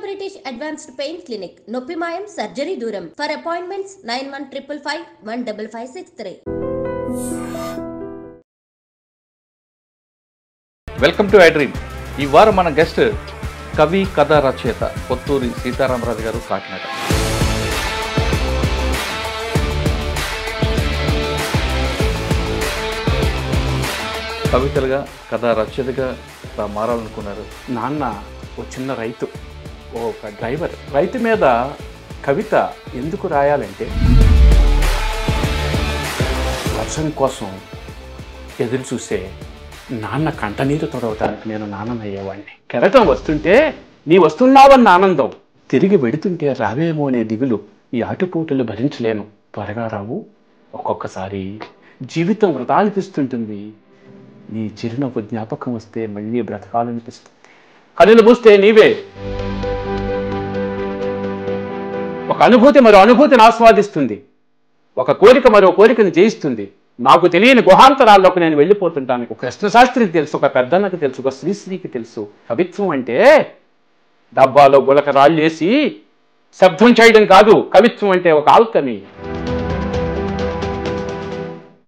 British Advanced Pain Clinic, Noppimayam Surgery Duram. For appointments 9155515563. Welcome to I dream. ఈ వారం మన guest కవి కథా రచయిత పొత్తూరి సీతారామరాజు గారు, కాకినాడ. కవితలుగా కథా రచయితగా మారాలనుకున్నారు. నాన్న ఓ చిన్న రైతు, ఒక డ్రైవర్. రైతు మీద కవిత ఎందుకు రాయాలంటే వర్షం కోసం ఎదురు చూసే నాన్న కంటనీరు తొడవటానికి నేను నాన్ననయ్యేవాడిని. కెరటం వస్తుంటే నీ వస్తున్నావన్న ఆనందం, తిరిగి వెడుతుంటే రావేమో అనే దిగులు, ఈ ఆటుపోటులు భరించలేను. త్వరగా రావు. ఒక్కొక్కసారి జీవితం వృధా అనిపిస్తుంటుంది. నీ చిరునవ్వు జ్ఞాపకం వస్తే మళ్ళీ బ్రతకాలనిపిస్తుంది. కనులు మూస్తే నీవే. ఒక అనుభూతి మరో అనుభూతిని ఆస్వాదిస్తుంది. ఒక కోరిక మరో కోరికను జయిస్తుంది. నాకు తెలియని గుహాంతరాల్లోకి నేను వెళ్ళిపోతుంటాను. ఒక కృష్ణశాస్త్రికి తెలుసు, ఒక పెద్దన్నకు తెలుసు, ఒక శ్రీశ్రీకి తెలుసు. కవిత్వం అంటే డబ్బాలో గులక రాళ్ళేసి శబ్దం చేయడం కాదు. కవిత్వం అంటే ఒక ఆల్కమీ.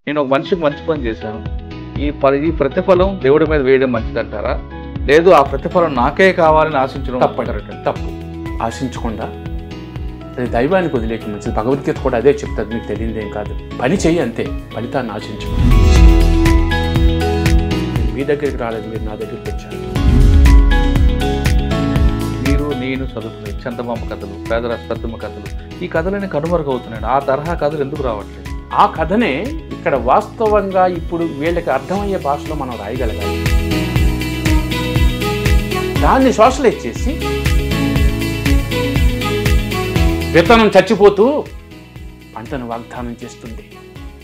నేను ఒక మనిషికి మంచి పని చేశాను, ఈ ప్రతిఫలం దేవుడి మీద వేయడం మంచిదంటారా, లేదు ఆ ప్రతిఫలం నాకే కావాలని ఆశించడం తప్పు. ఆశించకుండా దైవానికి వదిలేక మంచిది. భగవద్గీత కూడా అదే చెప్తుంది, మీకు తెలియదేం కాదు. పని చెయ్యి అంతే, ఫలితాన్ని ఆశించు. మీ దగ్గరికి రాలేదు, మీరు నా దగ్గరికి వచ్చారు. మీరు నేను చదువుకునే చందమామ కథలు, పేదరాశి పెద్దమ్మ కథలు, ఈ కథలని కనుమరుగవుతున్నాయి. ఆ తరహా కథలు ఎందుకు రావట్లేదు? ఆ కథనే ఇక్కడ వాస్తవంగా ఇప్పుడు వీళ్ళకి అర్థమయ్యే భాషలో మనం రాయగలగాలి. దాన్ని సోషలైజ్ చేసి విత్తనం చచ్చిపోతూ పంటను వాగ్దానం చేస్తుంది.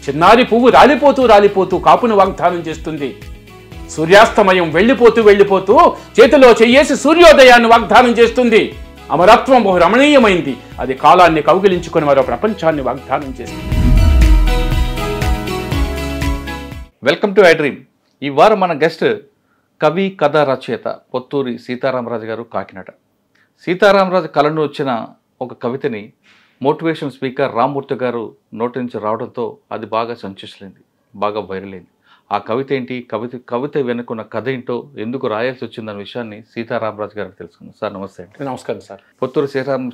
చిన్నారి పువ్వు రాలిపోతూ రాలిపోతూ కాపును వాగ్దానం చేస్తుంది. సూర్యాస్తమయం వెళ్ళిపోతూ వెళ్ళిపోతూ చేతిలో చెయ్యేసి సూర్యోదయాన్ని వాగ్దానం చేస్తుంది. అమరత్వం బహు రమణీయమైంది, అది కాలాన్ని కౌగిలించుకొని మరో ప్రపంచాన్ని వాగ్దానం చేస్తుంది. Welcome to I dream. ఈ వారం మన గెస్ట్ కవి కథా రచయిత పొత్తూరి సీతారామరాజు గారు, కాకినాడ. సీతారామరాజు కళను వచ్చిన ఒక కవితని మోటివేషన్ స్పీకర్ రామ్మూర్తి గారు నోటి నుంచి రావడంతో అది బాగా సంచలనమైంది, బాగా వైరల్ అయింది. ఆ కవిత ఏంటి, కవిత వెనుకున్న కథ ఏంటో, ఎందుకు రాయాల్సి వచ్చిందన్న విషయాన్ని సీతారామరాజు గారికి తెలుసుకుందాం. సార్ నమస్తే అండి. నమస్కారం సార్. పొత్తూరు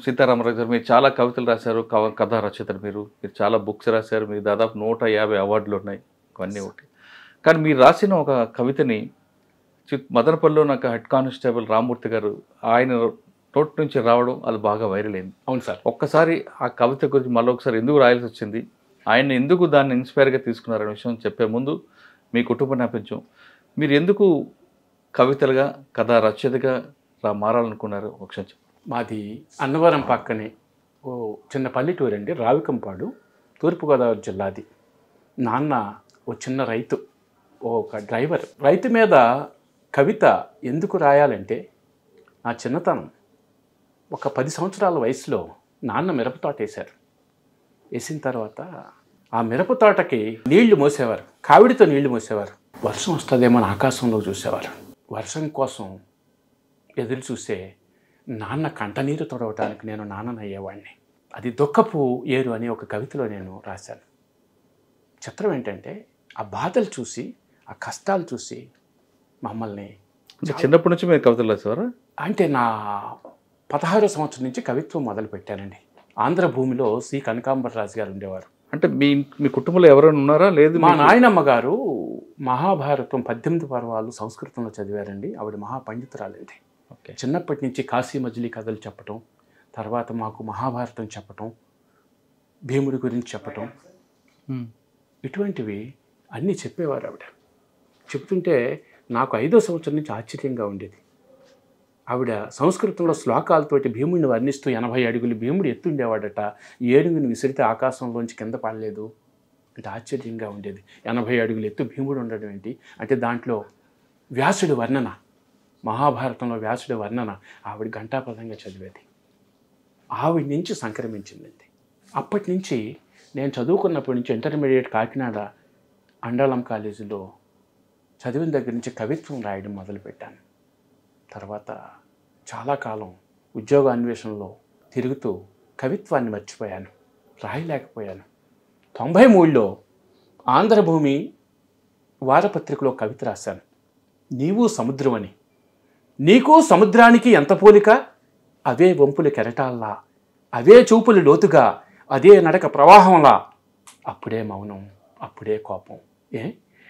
సీతారామరాజు గారు, మీరు చాలా కవితలు రాశారు, కథా రచయితలు. మీరు చాలా బుక్స్ రాశారు, మీకు దాదాపు 150 అవార్డులు ఉన్నాయి, ఇవన్నీ ఒకటి. కానీ మీరు రాసిన ఒక కవితని మదనపల్లిలో నాకు హెడ్ కానిస్టేబుల్ రామ్మూర్తి గారు ఆయన నోటి నుంచి రావడం, అది బాగా వైరల్ అయింది. అవును సార్. ఒక్కసారి ఆ కవిత గురించి మళ్ళీ ఒకసారి ఎందుకు రాయాల్సి వచ్చింది, ఆయన ఎందుకు దాన్ని ఇన్స్పైర్గా తీసుకున్నారనే విషయం చెప్పే ముందు మీ కుటుంబ నేపథ్యం, మీరు ఎందుకు కవితలుగా కథా రచయితగా మారాలనుకున్నారు ఒకసారి చెప్పండి. మాది అన్నవరం పక్కనే ఓ చిన్న పల్లెటూరు అండి, రావికంపాడు, తూర్పుగోదావరి జిల్లాది. నాన్న ఓ చిన్న రైతు, ఒక డ్రైవర్. రైతు మీద కవిత ఎందుకు రాయాలంటే నా చిన్నతనం, ఒక 10 సంవత్సరాల వయసులో నాన్న మిరపతోట వేశారు. వేసిన తర్వాత ఆ మిరపతోటకి నీళ్లు మోసేవారు, కావిడితో నీళ్లు మోసేవారు. వర్షం వస్తుందేమో అని ఆకాశంలో చూసేవారు. వర్షం కోసం ఎదురు చూసే నాన్న కంటనీరు తొడవటానికి నేను నాన్ననయ్యేవాడిని. అది దుఃఖపు ఏరు అని ఒక కవితలో నేను రాశాను. చిత్రం ఏంటంటే ఆ బాధలు చూసి, ఆ కష్టాలు చూసి మమ్మల్ని. చిన్నప్పటి నుంచి మీరు కవితలు రాసేవారా? అంటే నా 16వ సంవత్సరం నుంచి కవిత్వం మొదలు పెట్టానండి. ఆంధ్రభూమిలో సి కనకాంబరరాజు గారు ఉండేవారు. అంటే మీ కుటుంబంలో ఎవరైనా ఉన్నారా? లేదు, మా నాయనమ్మ గారు మహాభారతం 18 పర్వాలు సంస్కృతంలో చదివారండి. ఆవిడ మహాపండితురాలండి. చిన్నప్పటి నుంచి కాశీ మజిలీ కథలు చెప్పటం, తర్వాత మాకు మహాభారతం చెప్పటం, భీముడి గురించి చెప్పటం, ఇటువంటివి అన్నీ చెప్పేవారు ఆవిడ. చెప్తుంటే నాకు 5వ సంవత్సరం నుంచి ఆశ్చర్యంగా ఉండేది. ఆవిడ సంస్కృతంలో శ్లోకాలతోటి భీముడిని వర్ణిస్తూ 80 అడుగులు భీముడు ఎత్తుండేవాడట, ఏనుగుని విసిరితే ఆకాశంలోంచి కింద పడలేదు అంటే ఆశ్చర్యంగా ఉండేది. 80 అడుగులు ఎత్తు భీముడు ఉండడం ఏంటి అంటే దాంట్లో వ్యాసుడి వర్ణన, మహాభారతంలో వ్యాసుడి వర్ణన ఆవిడ ఘంటాపదంగా చదివేది. ఆవిడ నుంచి సంక్రమించిందండి. అప్పటి నుంచి నేను చదువుకున్నప్పటి నుంచి ఇంటర్మీడియట్ కాకినాడ అండాళం కాలేజీలో చదివిన దగ్గర నుంచి కవిత్వం రాయడం మొదలుపెట్టాను. తర్వాత చాలా కాలం ఉద్యోగ అన్వేషణలో తిరుగుతూ కవిత్వాన్ని మర్చిపోయాను, రాయలేకపోయాను. 93లో ఆంధ్రభూమి వారపత్రికలో కవిత రాశాను. నీవు సముద్రమని, నీకు సముద్రానికి ఎంత పోలిక, అవే వంపులు కెరటాల్లా, అవే చూపులు లోతుగా, అదే నడక ప్రవాహంలా. అప్పుడే మౌనం, అప్పుడే కోపం.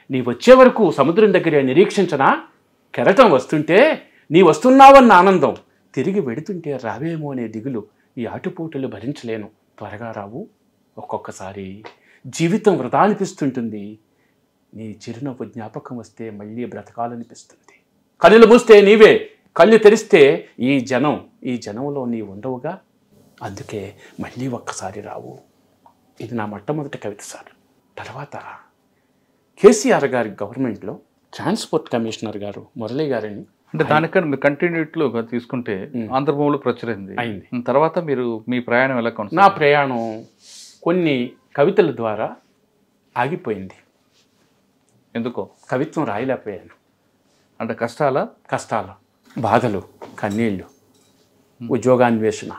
నీ వచ్చే వరకు సముద్రం దగ్గరే నిరీక్షించనా? కెరటం వస్తుంటే నీ వస్తున్నావన్న ఆనందం, తిరిగి వెడుతుంటే రావేమో అనే దిగులు. ఈ ఆటుపోటులు భరించలేను, త్వరగా రావు. ఒక్కొక్కసారి జీవితం వృధా అనిపిస్తుంటుంది. నీ చిరునవ్వు జ్ఞాపకం వస్తే మళ్ళీ బ్రతకాలనిపిస్తుంది. కళ్ళు మూస్తే నీవే, కళ్ళు తెరిస్తే ఈ జనంలో నీ ఉండవుగా. అందుకే మళ్ళీ ఒక్కసారి రావు. ఇది నా మొట్టమొదటి కవిత సార్. తర్వాత కేసీఆర్ గారి గవర్నమెంట్లో ట్రాన్స్పోర్ట్ కమిషనర్ గారు మురళీ గారిని, అంటే దానికన్నా మీరు కంటిన్యూటీగా తీసుకుంటే ఆంధ్రభూమిలో ప్రచురైంది అయింది. తర్వాత మీరు మీ ప్రయాణం ఎలా కొనసాగింది? నా ప్రయాణం కొన్ని కవితల ద్వారా ఆగిపోయింది. ఎందుకో? కవిత్వం రాయలేకపోయాను. అంటే కష్టాలు, బాధలు, కన్నీళ్ళు, ఉద్యోగాన్వేషణ,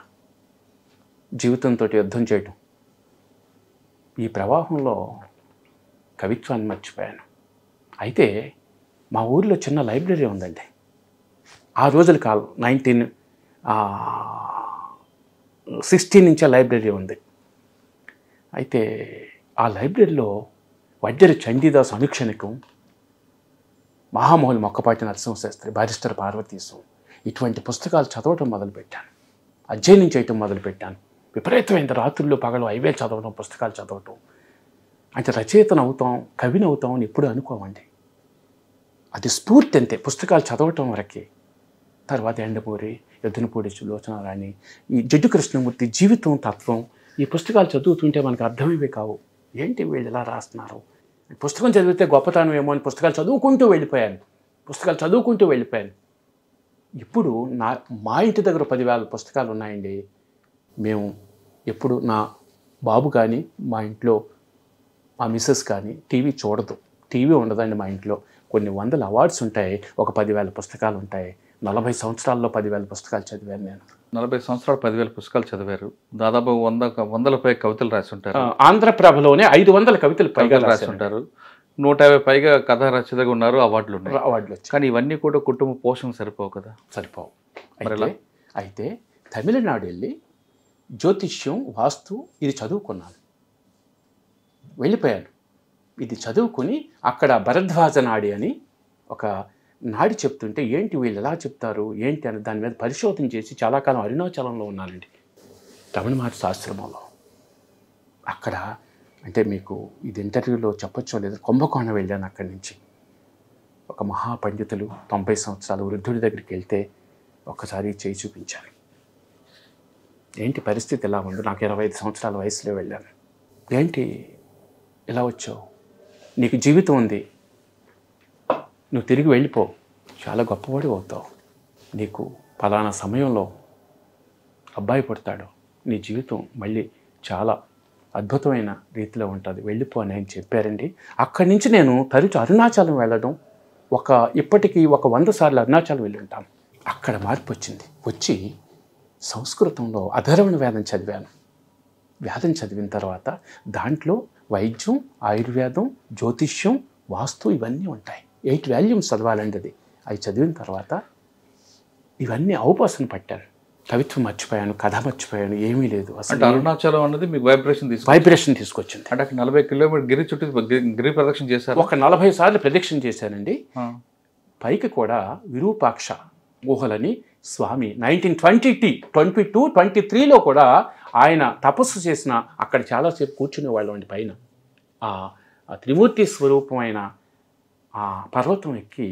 జీవితంతో యుద్ధం చేయటం. ఈ ప్రవాహంలో కవిత్వాన్ని మర్చిపోయాను. అయితే మా ఊరిలో చిన్న లైబ్రరీ ఉందండి. ఆ రోజుల కాలం 1960 నుంచే లైబ్రరీ ఉంది. అయితే ఆ లైబ్రరీలో వడ్డెర చండీదాస్ అనుక్షణికం, మహామహులు మొక్కపాటి నరసింహశాస్త్రి, బారిస్టర్ పార్వతీశం, ఇటువంటి పుస్తకాలు చదవటం మొదలుపెట్టాను. అధ్యయనం చేయటం మొదలుపెట్టాను. విపరీతమైన రాత్రుల్లో పగలు అవే చదవటం, పుస్తకాలు చదవటం. అంటే రచయితను అవుతాం, కవిని అవుతాం అని ఎప్పుడు అనుకోమండి. అది స్ఫూర్తి అంతే, పుస్తకాలు చదవటం వరకే. తర్వాత ఎండమూరి, ఎద్దునపూడి సులోచనారాణి, ఈ జిడ్డు కృష్ణమూర్తి జీవితం, తత్వం, ఈ పుస్తకాలు చదువుతుంటే మనకు అర్థమయ్యే కావు. ఏంటి వీళ్ళు ఎలా రాస్తున్నారు, పుస్తకం చదివితే గొప్పతనం ఏమో అని పుస్తకాలు చదువుకుంటూ వెళ్ళిపోయాను. ఇప్పుడు మా ఇంటి దగ్గర 10,000 పుస్తకాలు ఉన్నాయండి. మేము ఎప్పుడు, నా బాబు కానీ, మా ఇంట్లో మా మిస్సెస్ కానీ టీవీ చూడదు. టీవీ ఉండదండి మా ఇంట్లో. కొన్ని వందల అవార్డ్స్ ఉంటాయి, ఒక 10,000 పుస్తకాలు ఉంటాయి. 40 సంవత్సరాల్లో 10,000 పుస్తకాలు చదివాను నేను. 40 సంవత్సరాలు 10,000 పుస్తకాలు చదివారు. దాదాపు 100 పైగా కవితలు రాసి ఉంటారు. ఆంధ్రప్రభలోనే 500 కవితలు పైగా రాసి ఉంటారు. 150 పైగా కథా రచయితగా ఉన్నారు. అవార్డులు వచ్చాయి. కానీ ఇవన్నీ కూడా కుటుంబ పోషణ సరిపోవు కదా? సరిపోవు. అయితే తమిళనాడు వెళ్ళి జ్యోతిష్యం, వాస్తు ఇది చదువుకున్నాను. వెళ్ళిపోయాను. ఇది చదువుకుని అక్కడ భరద్వాజ నాడి అని ఒక నాడి చెప్తుంటే, ఏంటి వీళ్ళు ఎలా చెప్తారు ఏంటి అని దాని మీద పరిశోధన చేసి చాలా కాలం అరుణాచలంలో ఉన్నానండి, రమణ మహర్షి ఆశ్రమంలో. అక్కడ అంటే మీకు ఇది ఇంటర్వ్యూలో చెప్పొచ్చో లేదు, కుంభకోణం వెళ్ళాను. అక్కడి నుంచి ఒక మహాపండితులు 90 సంవత్సరాలు వృద్ధుడి దగ్గరికి వెళ్తే ఒక్కసారి చేయి చూపించాను. ఏంటి పరిస్థితి ఎలా ఉంది, నాకు 25 సంవత్సరాల వయసులో వెళ్ళాను. ఏంటి ఎలా వచ్చావు, నీకు జీవితం ఉంది, నువ్వు తిరిగి వెళ్ళిపో, చాలా గొప్పవాడు అవుతావు, నీకు ఫలానా సమయంలో అబ్బాయి పుడతాడు, నీ జీవితం మళ్ళీ చాలా అద్భుతమైన రీతిలో ఉంటుంది, వెళ్ళిపో అని ఆయన చెప్పారండి. అక్కడి నుంచి నేను తరచు అరుణాచలం వెళ్ళడం, ఇప్పటికీ 100 సార్లు అరుణాచలం వెళ్ళి ఉంటాను. అక్కడ మార్పు వచ్చి సంస్కృతంలో అధర్వణ వేదం చదివాను. వేదం చదివిన తర్వాత దాంట్లో వైద్యం, ఆయుర్వేదం, జ్యోతిష్యం, వాస్తు ఇవన్నీ ఉంటాయి. 8 వాల్యూమ్స్ చదవాలండి. అవి చదివిన తర్వాత ఇవన్నీ అవపోసన పట్టాను. కవిత్వం మర్చిపోయాను, కథ మర్చిపోయాను, ఏమీ లేదు అసలు. అరుణాచలం అన్నది మీకు వైబ్రేషన్ తీసుకొచ్చింది. అంటే 40 కిలోమీటర్ గిరి చుట్టూ గిరి ప్రదక్షిణ చేశారు. ఒక 40 సార్లు ప్రదక్షిణ చేశానండి. పైకి కూడా విరూపాక్ష గుహలని స్వామి 1922, 23లో కూడా ఆయన తపస్సు చేసిన అక్కడ చాలాసేపు కూర్చునేవాళ్ళం అండి. పైన ఆ త్రిమూర్తి స్వరూపమైన ఆ పర్వతం ఎక్కి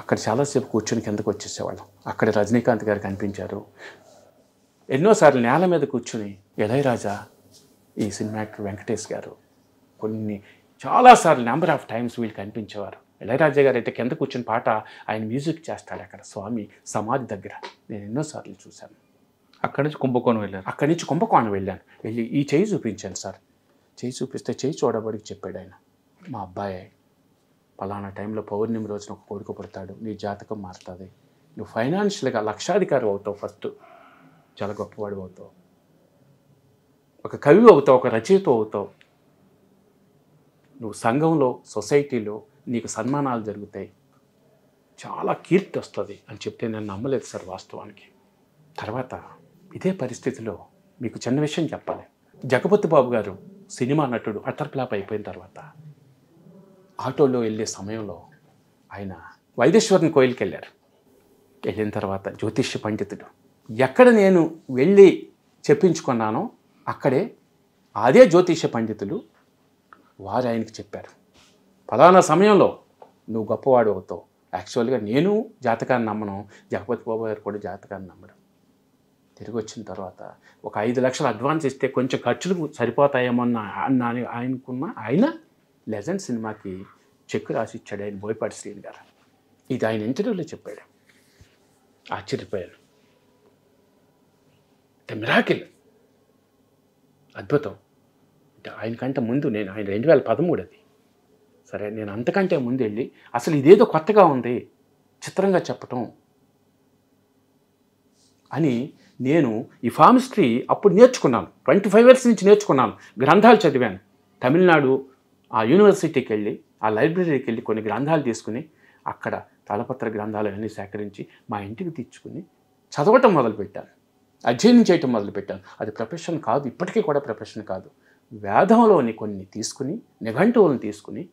అక్కడ చాలాసేపు కూర్చుని కిందకు వచ్చేసేవాళ్ళం. అక్కడ రజనీకాంత్ గారు కనిపించారు. ఎన్నోసార్లు నేల మీద కూర్చుని ఇళయరాజా, ఈ సినిమా యాక్టర్ వెంకటేష్ గారు చాలాసార్లు నెంబర్ ఆఫ్ టైమ్స్ వీళ్ళు కనిపించేవారు. ఇళయరాజా గారు అయితే కింద కూర్చుని పాట ఆయన మ్యూజిక్ చేస్తాడు అక్కడ స్వామి సమాధి దగ్గర. నేను ఎన్నోసార్లు చూశాను. అక్కడి నుంచి కుంభకోణం వెళ్ళాను. వెళ్ళి ఈ చేయి చూపించాను సార్. చేయి చూపిస్తే చేయి చూడబడికి చెప్పాడు ఆయన, మా అబ్బాయి పలానా టైంలో పౌర్ణమి రోజున ఒక కొడుకు పుడతాడు, నీ జాతకం మారుతుంది, నువ్వు ఫైనాన్షియల్గా లక్షాధికారి అవుతావు ఫస్ట్ చాలా గొప్పవాడు అవుతావు, ఒక కవి అవుతావు, ఒక రచయిత అవుతావు, నువ్వు సంఘంలో సొసైటీలో నీకు సన్మానాలు జరుగుతాయి, చాలా కీర్తి వస్తుంది అని చెప్తే నేను నమ్మలేదు సార్ వాస్తవానికి. తర్వాత ఇదే పరిస్థితిలో మీకు చిన్న విషయం చెప్పాలి. జగపతి బాబు గారు సినిమా నటుడు అటర్ ఫ్లాప్ అయిపోయిన తర్వాత ఆటోలో వెళ్ళే సమయంలో ఆయన వైదేశ్వరుని కోయిల్కి వెళ్ళారు. వెళ్ళిన తర్వాత జ్యోతిష్య పండితుడు ఎక్కడ నేను వెళ్ళి చెప్పించుకున్నానో అక్కడే అదే జ్యోతిష్య పండితులు వారు ఆయనకి చెప్పారు, ఫలానా సమయంలో నువ్వు గొప్పవాడు అవుతావు. యాక్చువల్గా నేను జాతకాన్ని నమ్మను, జగపతి బాబు గారు కూడా జాతకాన్ని నమ్మడం. తిరిగి వచ్చిన తర్వాత ఒక 5 లక్షలు అడ్వాన్స్ ఇస్తే కొంచెం ఖర్చులు సరిపోతాయేమో అన్న ఆయనకున్న ఆయన లెజెండ్ సినిమాకి చెక్ రాసి ఇచ్చాడు ఆయన, బోయపాటి శ్రీని గారు. ఇది ఆయన ఇంటర్వ్యూలో చెప్పాడు. ఆశ్చర్యపోయాను. మిరాకిల్, అద్భుతం. అంటే ఆయనకంటే ముందు ఆయన 2013 అది. సరే, నేను అంతకంటే ముందు వెళ్ళి అసలు ఇదేదో కొత్తగా ఉంది, చిత్రంగా చెప్పటం అని నేను ఈ ఫార్మిస్ట్రీ అప్పుడు నేర్చుకున్నాను. 25 ఇయర్స్ నుంచి నేర్చుకున్నాను, గ్రంథాలు చదివాను. తమిళనాడు ఆ యూనివర్సిటీకి వెళ్ళి ఆ లైబ్రరీకి వెళ్ళి కొన్ని గ్రంథాలు తీసుకుని అక్కడ తాళపత్ర గ్రంథాలు అన్నీ సేకరించి మా ఇంటికి తెచ్చుకుని చదవటం మొదలుపెట్టాను, అధ్యయనం చేయటం మొదలుపెట్టాను. అది ప్రొఫెషన్ కాదు, ఇప్పటికీ కూడా ప్రొఫెషన్ కాదు. వేదంలోని కొన్ని తీసుకుని, నిఘంటువులను తీసుకుని,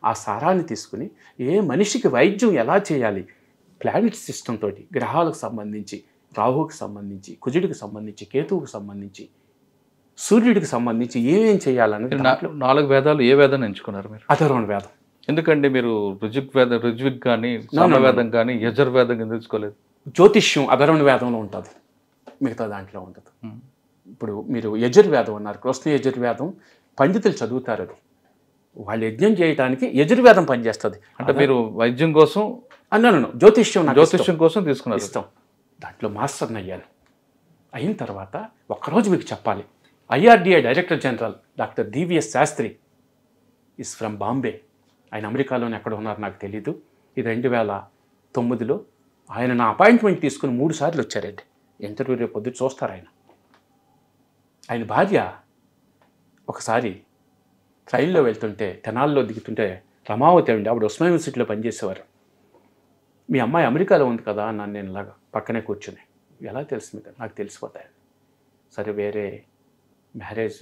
ఆ సారాన్ని తీసుకుని ఏ మనిషికి వైద్యం ఎలా చేయాలి, ప్లానెట్ సిస్టమ్ తోటి గ్రహాలకు సంబంధించి, రాహువుకి సంబంధించి, కుజుడికి సంబంధించి, కేతువుకి సంబంధించి, సూర్యుడికి సంబంధించి ఏమేం చేయాలన్నది 4 వేదాలు ఏ వేదాన్ని ఎంచుకున్నారు మీరు? అథర్వణ వేదం. ఎందుకండి మీరు ఋజ్విక్ కానీ సామవేదం కానీ యజుర్వేదం ఎంచుకోలేదు? జ్యోతిష్యం అథర్వణ వేదంలో ఉంటుంది, మిగతా దాంట్లో ఉంటుంది. ఇప్పుడు మీరు యజుర్వేదం అన్నారు, కృష్ణ యజుర్వేదం పండితులు చదువుతారు. అది వాళ్ళు యజ్ఞం చేయడానికి యజుర్వేదం పనిచేస్తుంది. అంటే మీరు వైద్యం కోసం అన్నాను, జ్యోతిష్యం కోసం తీసుకున్నారు. ఇష్టం. దాంట్లో మాస్టర్ని అయ్యాను. అయిన తర్వాత ఒక్కరోజు మీకు చెప్పాలి, IRDA director general doctor DVS Sastri is from Bombay. ఆయన అమెరికాలోనే ఎక్కడ ఉన్నారు నాకు తెలీదు. ఇది 2009లో ఆయన నా అపాయింట్మెంట్ తీసుకుని 3 సార్లు వచ్చారండి. ఇంటర్వ్యూ రేపు పొద్దుట చూస్తారు. ఆయన భార్య ఒకసారి ట్రైన్లో వెళ్తుంటే, తెనాల్లో దిగుతుంటే, రమావతి అండి, ఆవిడ ఉస్మానియా యూనివర్సిటీలో పనిచేసేవారు. మీ అమ్మాయి అమెరికాలో ఉంది కదా అన్నాను నేను ఇలాగా పక్కనే కూర్చుని. ఎలా తెలుసు మీకు? నాకు తెలిసిపోతాయి. సరే, వేరే మ్యారేజ్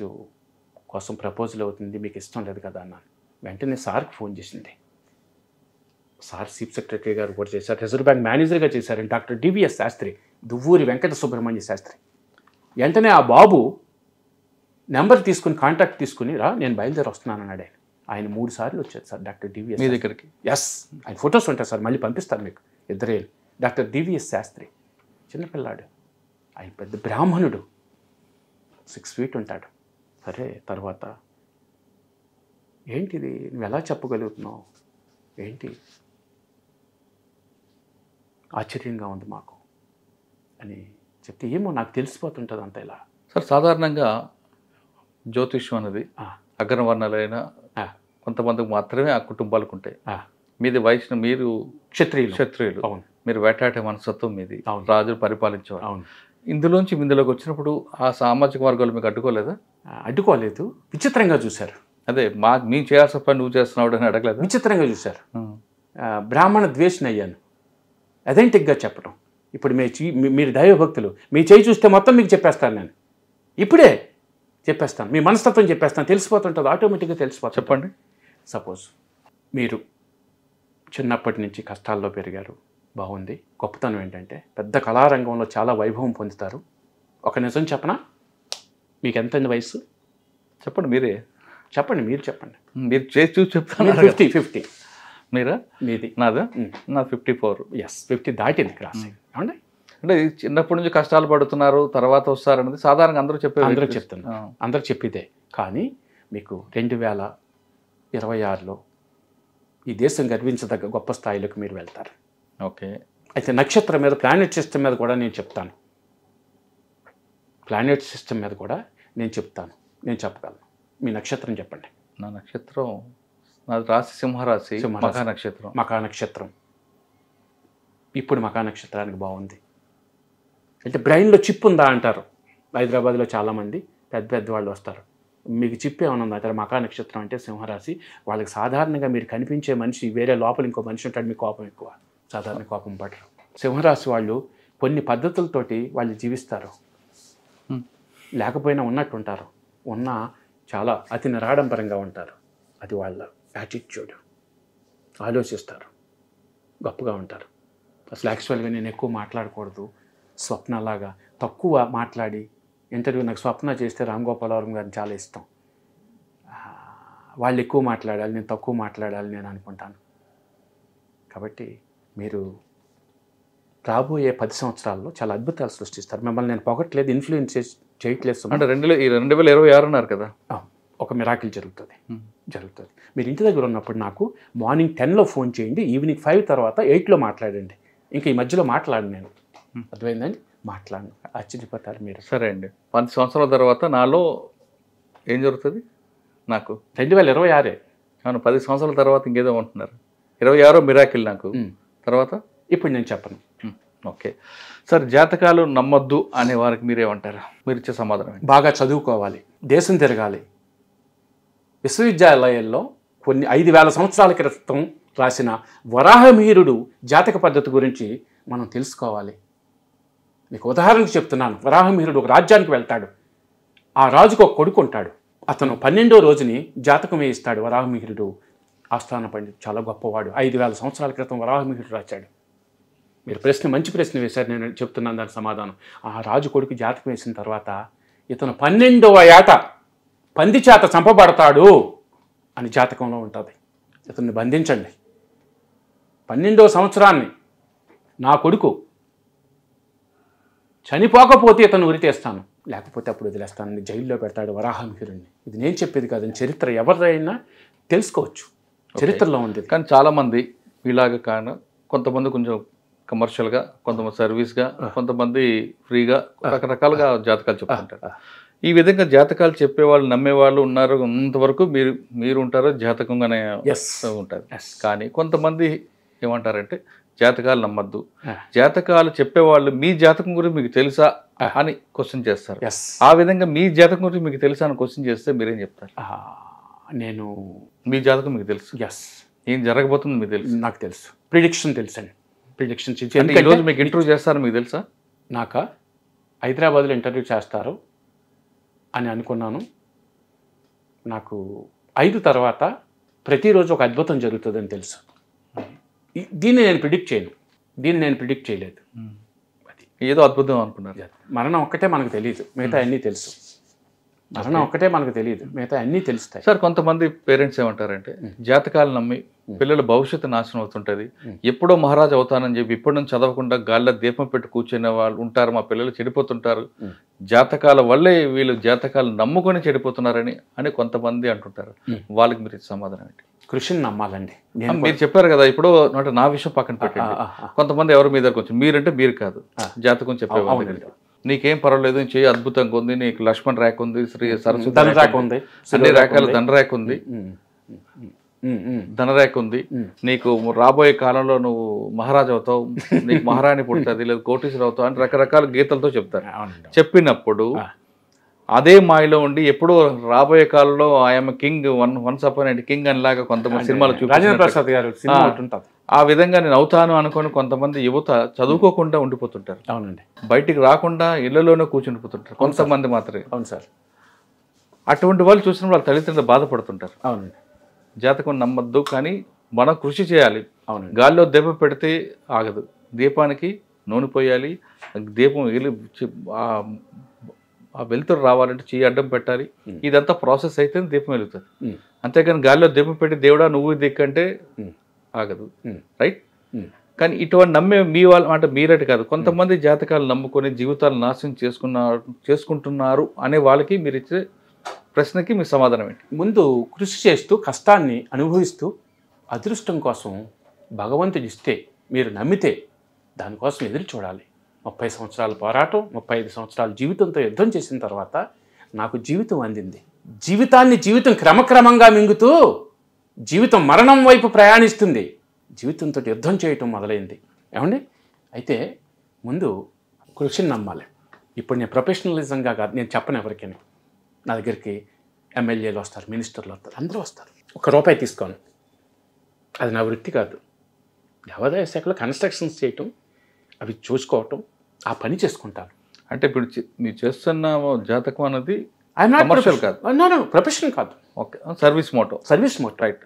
కోసం ప్రపోజల్ అవుతుంది, మీకు ఇష్టం లేదు కదా అన్నాను. వెంటనే సార్కి ఫోన్ చేసింది. సార్ చీఫ్ సెక్రటరీ గారు కూడా చేశారు, రిజర్వ్ బ్యాంక్ మేనేజర్గా చేశారు డాక్టర్ DVS శాస్త్రి, దువ్వూరి వెంకట సుబ్రహ్మణ్య శాస్త్రి. వెంటనే ఆ బాబు నెంబర్ తీసుకుని కాంటాక్ట్ తీసుకుని రా, నేను బయలుదేరి వస్తున్నాను అన్నాడు. ఆయన 3 సార్లు వచ్చారు సార్ డాక్టర్ DVS మీ దగ్గరికి. ఎస్, ఆయన ఫొటోస్ ఉంటాయి సార్, మళ్ళీ పంపిస్తాను మీకు. ఇద్దరే డాక్టర్ DVS శాస్త్రి, చిన్నపిల్లాడు. ఆయన పెద్ద బ్రాహ్మణుడు, 6 feet ఉంటాడు. సరే, తర్వాత ఏంటిది, నువ్వు ఎలా చెప్పగలుగుతున్నావు, ఏంటి, ఆశ్చర్యంగా ఉంది మాకు అని చెప్తే, ఏమో నాకు తెలిసిపోతుంటుంది అంత ఇలా. సార్, సాధారణంగా జ్యోతిష్యం అనేది అగ్రవర్ణాలైన కొంతమందికి మాత్రమే ఆ కుటుంబాలకు ఉంటాయి. మీది వైష్ణవ, మీరు క్షత్రియులు. అవును. మీరు వేటాడే మనస్తత్వం మీది, రాజులు పరిపాలించేవారు. అవును. ఇందులోంచి ఇందులోకి వచ్చినప్పుడు ఆ సామాజిక వర్గాలు మీకు అడ్డుకోలేదా? అడ్డుకోలేదు, విచిత్రంగా చూశారు. అదే మేము చేయాల్సిన పని నువ్వు చేస్తున్నావు అని అడగలేదు? విచిత్రంగా చూశారు. బ్రాహ్మణ ద్వేషిని అయ్యాను, అథెంటిక్గా చెప్పడం. ఇప్పుడు మీరు దైవభక్తులు, మీ చేయి చూస్తే మొత్తం మీకు చెప్పేస్తాను, నేను ఇప్పుడే చెప్పేస్తాను, మీ మనస్తత్వం చెప్పేస్తాను, తెలిసిపోతుంటుంది, ఆటోమేటిక్గా తెలిసిపోతుంది. చెప్పండి. సపోజ్ మీరు చిన్నప్పటి నుంచి కష్టాల్లో పెరిగారు, బాగుంది. గొప్పతనం ఏంటంటే పెద్ద కళారంగంలో చాలా వైభవం పొందుతారు. ఒక నిజం చెప్పనా, మీకు ఎంత వయసు చెప్పండి, మీరే చెప్పండి, మీరు చెప్పండి. మీరు చేసి చూసి చెప్తాను. 50. మీరా? మీది? నాదా? నాది 54. ఎస్, 50 దాటింది క్రాస్. ఏమండి, అంటే చిన్నప్పటి నుంచి కష్టాలు పడుతున్నారు, తర్వాత వస్తారన్నది సాధారణంగా అందరూ అందరూ చెప్తున్నారు, అందరూ చెప్పిదే. కానీ మీకు 2026లో ఈ దేశం గర్వించదగ్గ గొప్ప స్థాయిలోకి మీరు వెళ్తారు. ఓకే. అయితే నక్షత్రం మీద, ప్లానెట్ సిస్టమ్ మీద కూడా నేను చెప్తాను. ప్లానెట్ సిస్టమ్ మీద కూడా నేను చెప్తాను, నేను చెప్పగలను. మీ నక్షత్రం చెప్పండి. నా నక్షత్రం, నాది రాశి సింహరాశి, మఖా నక్షత్రం. మఖా నక్షత్రం. ఇప్పుడు మఖా నక్షత్రానికి బాగుంది. అంటే బ్రెయిన్లో చిప్ ఉందా అంటారు. హైదరాబాద్లో చాలామంది పెద్ద పెద్ద వాళ్ళు వస్తారు, మీకు చిప్ ఏమైనా ఉందా అంటారు. మకా నక్షత్రం అంటే సింహరాశి, వాళ్ళకి సాధారణంగా మీరు కనిపించే మనిషి వేరే లోపల ఇంకో మనిషి ఉంటాడు, మీ కోపం ఎక్కువ, సాధారణ కోపం పడరు. సింహరాశి వాళ్ళు కొన్ని పద్ధతులతోటి వాళ్ళు జీవిస్తారు, లేకపోయినా ఉన్నట్టు ఉంటారు, ఉన్న చాలా అతి నిరాడంబరంగా ఉంటారు. అది వాళ్ళ యాటిట్యూడ్. ఆలోచిస్తారు, గొప్పగా ఉంటారు. అసలు యాక్చువల్గా నేను ఎక్కువ మాట్లాడకూడదు, స్వప్నలాగా తక్కువ మాట్లాడి ఇంటర్వ్యూ నాకు స్వప్న చేస్తే రామ్ గోపాలవరం గారిని చాలా ఇష్టం. వాళ్ళు ఎక్కువ మాట్లాడాలి, నేను తక్కువ మాట్లాడాలి నేను అనుకుంటాను. కాబట్టి మీరు రాబోయే 10 సంవత్సరాల్లో చాలా అద్భుతాలు సృష్టిస్తారు. మిమ్మల్ని నేను పొగట్లేదు, ఇన్ఫ్లుయెన్స్ చేయట్లేదు. అంటే 2026 అన్నారు కదా, ఒక మిరాకిల్ జరుగుతుంది. మీరు ఇంటి దగ్గర ఉన్నప్పుడు నాకు మార్నింగ్ 10లో ఫోన్ చేయండి, ఈవినింగ్ 5 తర్వాత 8లో మాట్లాడండి. ఇంకా ఈ మధ్యలో మాట్లాడు నేను, అర్థమైందండి, మాట్లాడను, ఆశ్చర్యపోతారు మీరు. సరే అండి. 10 సంవత్సరాల తర్వాత నాలో ఏం జరుగుతుంది? నాకు 2026 అవును, 10 సంవత్సరాల తర్వాత ఇంకేదో అంటున్నారు. 26 మిరాకిల్ నాకు. తర్వాత ఇప్పుడు నేను చెప్పను. ఓకే సార్, జాతకాలు నమ్మొద్దు అనే వారికి మీరేమంటారు? మీరు ఇచ్చే సమాధానం? బాగా చదువుకోవాలి, దేశం తిరగాలి. విశ్వవిద్యాలయాల్లో కొన్ని 5000 సంవత్సరాల క్రితం రాసిన వరాహమిహిరుడు జాతక పద్ధతి గురించి మనం తెలుసుకోవాలి. మీకు ఉదాహరణకు చెప్తున్నాను. వరాహమిహిరుడు ఒక రాజ్యానికి వెళ్తాడు, ఆ రాజుకు ఒక కొడుకు ఉంటాడు. అతను 12వ రోజుని జాతకం వేయిస్తాడు. వరాహమిహిరుడు ఆస్థాన పండితుడు, చాలా గొప్పవాడు. 5000 సంవత్సరాల క్రితం వరాహమిహిరుడు రాశాడు. మీరు మంచి ప్రశ్న వేశారు, నేను చెప్తున్నాను దాని సమాధానం. ఆ రాజు కొడుకు జాతకం వేసిన తర్వాత ఇతను 12వ ఏట పంది చేత చంపబడతాడు అని జాతకంలో ఉంటుంది. ఇతన్ని బంధించండి. 12వ సంవత్సరాన్ని నా కొడుకు చనిపోకపోతే ఇతను ఉరితేస్తాను, లేకపోతే అప్పుడు వదిలేస్తానని జైల్లో పెడతాడు వరాహమిహిరుడిని. ఇది నేను చెప్పేది కాదని చరిత్ర ఎవరైనా తెలుసుకోవచ్చు, చరిత్రలో ఉంది. కానీ చాలామంది ఇలాగ కాను, కొంతమంది కొంచెం కమర్షియల్గా, కొంతమంది సర్వీస్గా, కొంతమంది ఫ్రీగా, రకరకాలుగా జాతకాలు చెప్పుకుంటారు. ఈ విధంగా జాతకాలు చెప్పేవాళ్ళు నమ్మేవాళ్ళు ఉన్నారు. అంతవరకు మీరు ఉంటారో జాతకంగానే ఉంటుంది. కానీ కొంతమంది ఏమంటారంటే జాతకాలు నమ్మద్దు, జాతకాలు చెప్పేవాళ్ళు మీ జాతకం గురించి మీకు తెలుసా అని క్వశ్చన్ చేస్తారు. ఆ విధంగా మీ జాతకం గురించి మీకు తెలుసా అని క్వశ్చన్ చేస్తే మీరేం చెప్తారు? నేను మీ జాతకం మీకు తెలుసు, ఏం జరగబోతుంది మీకు తెలుసు, నాకు తెలుసు, ప్రిడిక్షన్ తెలుసండి. ప్రిడిక్షన్ ఈరోజు మీకు ఇంటర్వ్యూ చేస్తారు మీకు తెలుసా? నాకు హైదరాబాద్లో ఇంటర్వ్యూ చేస్తారు అని అనుకున్నాను. నాకు 5 తర్వాత ప్రతిరోజు ఒక అద్భుతం జరుగుతుందని తెలుసు. దీన్ని నేను ప్రిడిక్ట్ చేయను, దీన్ని నేను ప్రిడిక్ట్ చేయలేదు. అది ఏదో అద్భుతం అనుకున్నారు. మరణం ఒక్కటే మనకు తెలియదు, మిగతా అన్నీ తెలుసు. మరణం ఒక్కటే మనకు తెలియదు, మిగతా అన్నీ తెలుస్తాయి. సార్, కొంతమంది పేరెంట్స్ ఏమంటారంటే జాతకాలు నమ్మి పిల్లల భవిష్యత్తు నాశనం అవుతుంటుంది, ఎప్పుడో మహారాజు అవుతానని చెప్పి ఇప్పటి నుంచి చదవకుండా గాల్లో దీపం పెట్టి కూర్చునే వాళ్ళు ఉంటారు, మా పిల్లలు చెడిపోతుంటారు, జాతకాల వల్లే వీళ్ళు జాతకాలు నమ్ముకొని చెడిపోతున్నారని కొంతమంది అంటుంటారు. వాళ్ళకి మీరు సమాధానం ఏంటి? కృషిని నమ్మాలండి. మీరు చెప్పారు కదా, ఇప్పుడు నా విషయం పక్కన పెట్టండి. కొంతమంది ఎవరు మీ దగ్గరకు వచ్చి మీరంటే మీరు కాదు, జాతకం చెప్పేవాళ్ళు, నీకేం పర్వాలేదు, చేయి అద్భుతంగా ఉంది, నీకు లక్ష్మణ్ రేఖ ఉంది, శ్రీ సరస్వతి అన్ని రేఖలు, ధనరేఖ ఉంది, ధనరేఖ ఉంది, నీకు రాబోయే కాలంలో నువ్వు మహారాజు అవుతావు, నీకు మహారాణి పుడుతుంది, లేదా కోటీశ్వరు అవుతావు అని రకరకాల గీతలతో చెప్తారు. చెప్పినప్పుడు అదే మాయలో ఉండి ఎప్పుడో రాబోయే కాలంలో I'm king, once upon and king అని లాగా కొంతమంది సినిమాలు చూపించారు. ఆ విధంగా నేను అవుతాను అనుకొని కొంతమంది యువత చదువుకోకుండా ఉండిపోతుంటారు. అవునండి, బయటికి రాకుండా ఇళ్లలోనే కూర్చుండిపోతుంటారు కొంతమంది మాత్రమే. అవును సార్. అటువంటి వాళ్ళు చూసిన వాళ్ళ తల్లిదండ్రులు బాధపడుతుంటారు. అవునండి, జాతకం నమ్మద్దు, కానీ మనం కృషి చేయాలి. అవునండి, గాల్లో దీపం పెడితే ఆగదు, దీపానికి నూనె పోయాలి, దీపం ఆ వెలుతురు రావాలంటే చెయ్యి అడ్డం పెట్టాలి. ఇదంతా ప్రాసెస్ అయితే దీపం వెలుగుతుంది. అంతేగాని గాల్లో దీపం పెట్టి దేవుడా నువ్వు దిక్కంటే ఆగదు, రైట్? కానీ ఇటువంటి నమ్మే మీ వాళ్ళు అంటే మీరటి కాదు, కొంతమంది జాతకాలు నమ్ముకొని జీవితాలు నాశనం చేసుకుంటున్నారు అనే వాళ్ళకి మీరు ఇచ్చే ప్రశ్నకి మీ సమాధానం ఏంటి? ముందు కృషి చేస్తూ కష్టాన్ని అనుభవిస్తూ అదృష్టం కోసం భగవంతుడు ఇస్తే మీరు నమ్మితే దానికోసం ఎదురు చూడాలి. 30 సంవత్సరాల పోరాటం, 35 సంవత్సరాల జీవితంతో యుద్ధం చేసిన తర్వాత నాకు జీవితం అందింది. జీవితం క్రమక్రమంగా మింగుతూ జీవితం మరణం వైపు ప్రయాణిస్తుంది. జీవితంతో యుద్ధం చేయటం మొదలైంది. ఏమండి? అయితే ముందు కృషిని నమ్మాలి. ఇప్పుడు నేను ప్రొఫెషనలిజంగా కాదు, నేను చెప్పను ఎవరికైనా. నా దగ్గరికి ఎమ్మెల్యేలు వస్తారు, మినిస్టర్లు వస్తారు, అందరూ వస్తారు. ₹1 తీసుకోను. అది నా వృత్తి కాదు. దేవాదాయ శాఖలో కన్స్ట్రక్షన్స్ చేయటం, అవి చూసుకోవటం, ఆ పని చేసుకుంటాను. అంటే ఇప్పుడు మీరు చేస్తున్న జాతకం అన్నది ఐఎమ్ నాట్ కమర్షియల్ కాదు. ప్రొఫెషనల్ కాదు. Okay, service motto. Service motto. Right.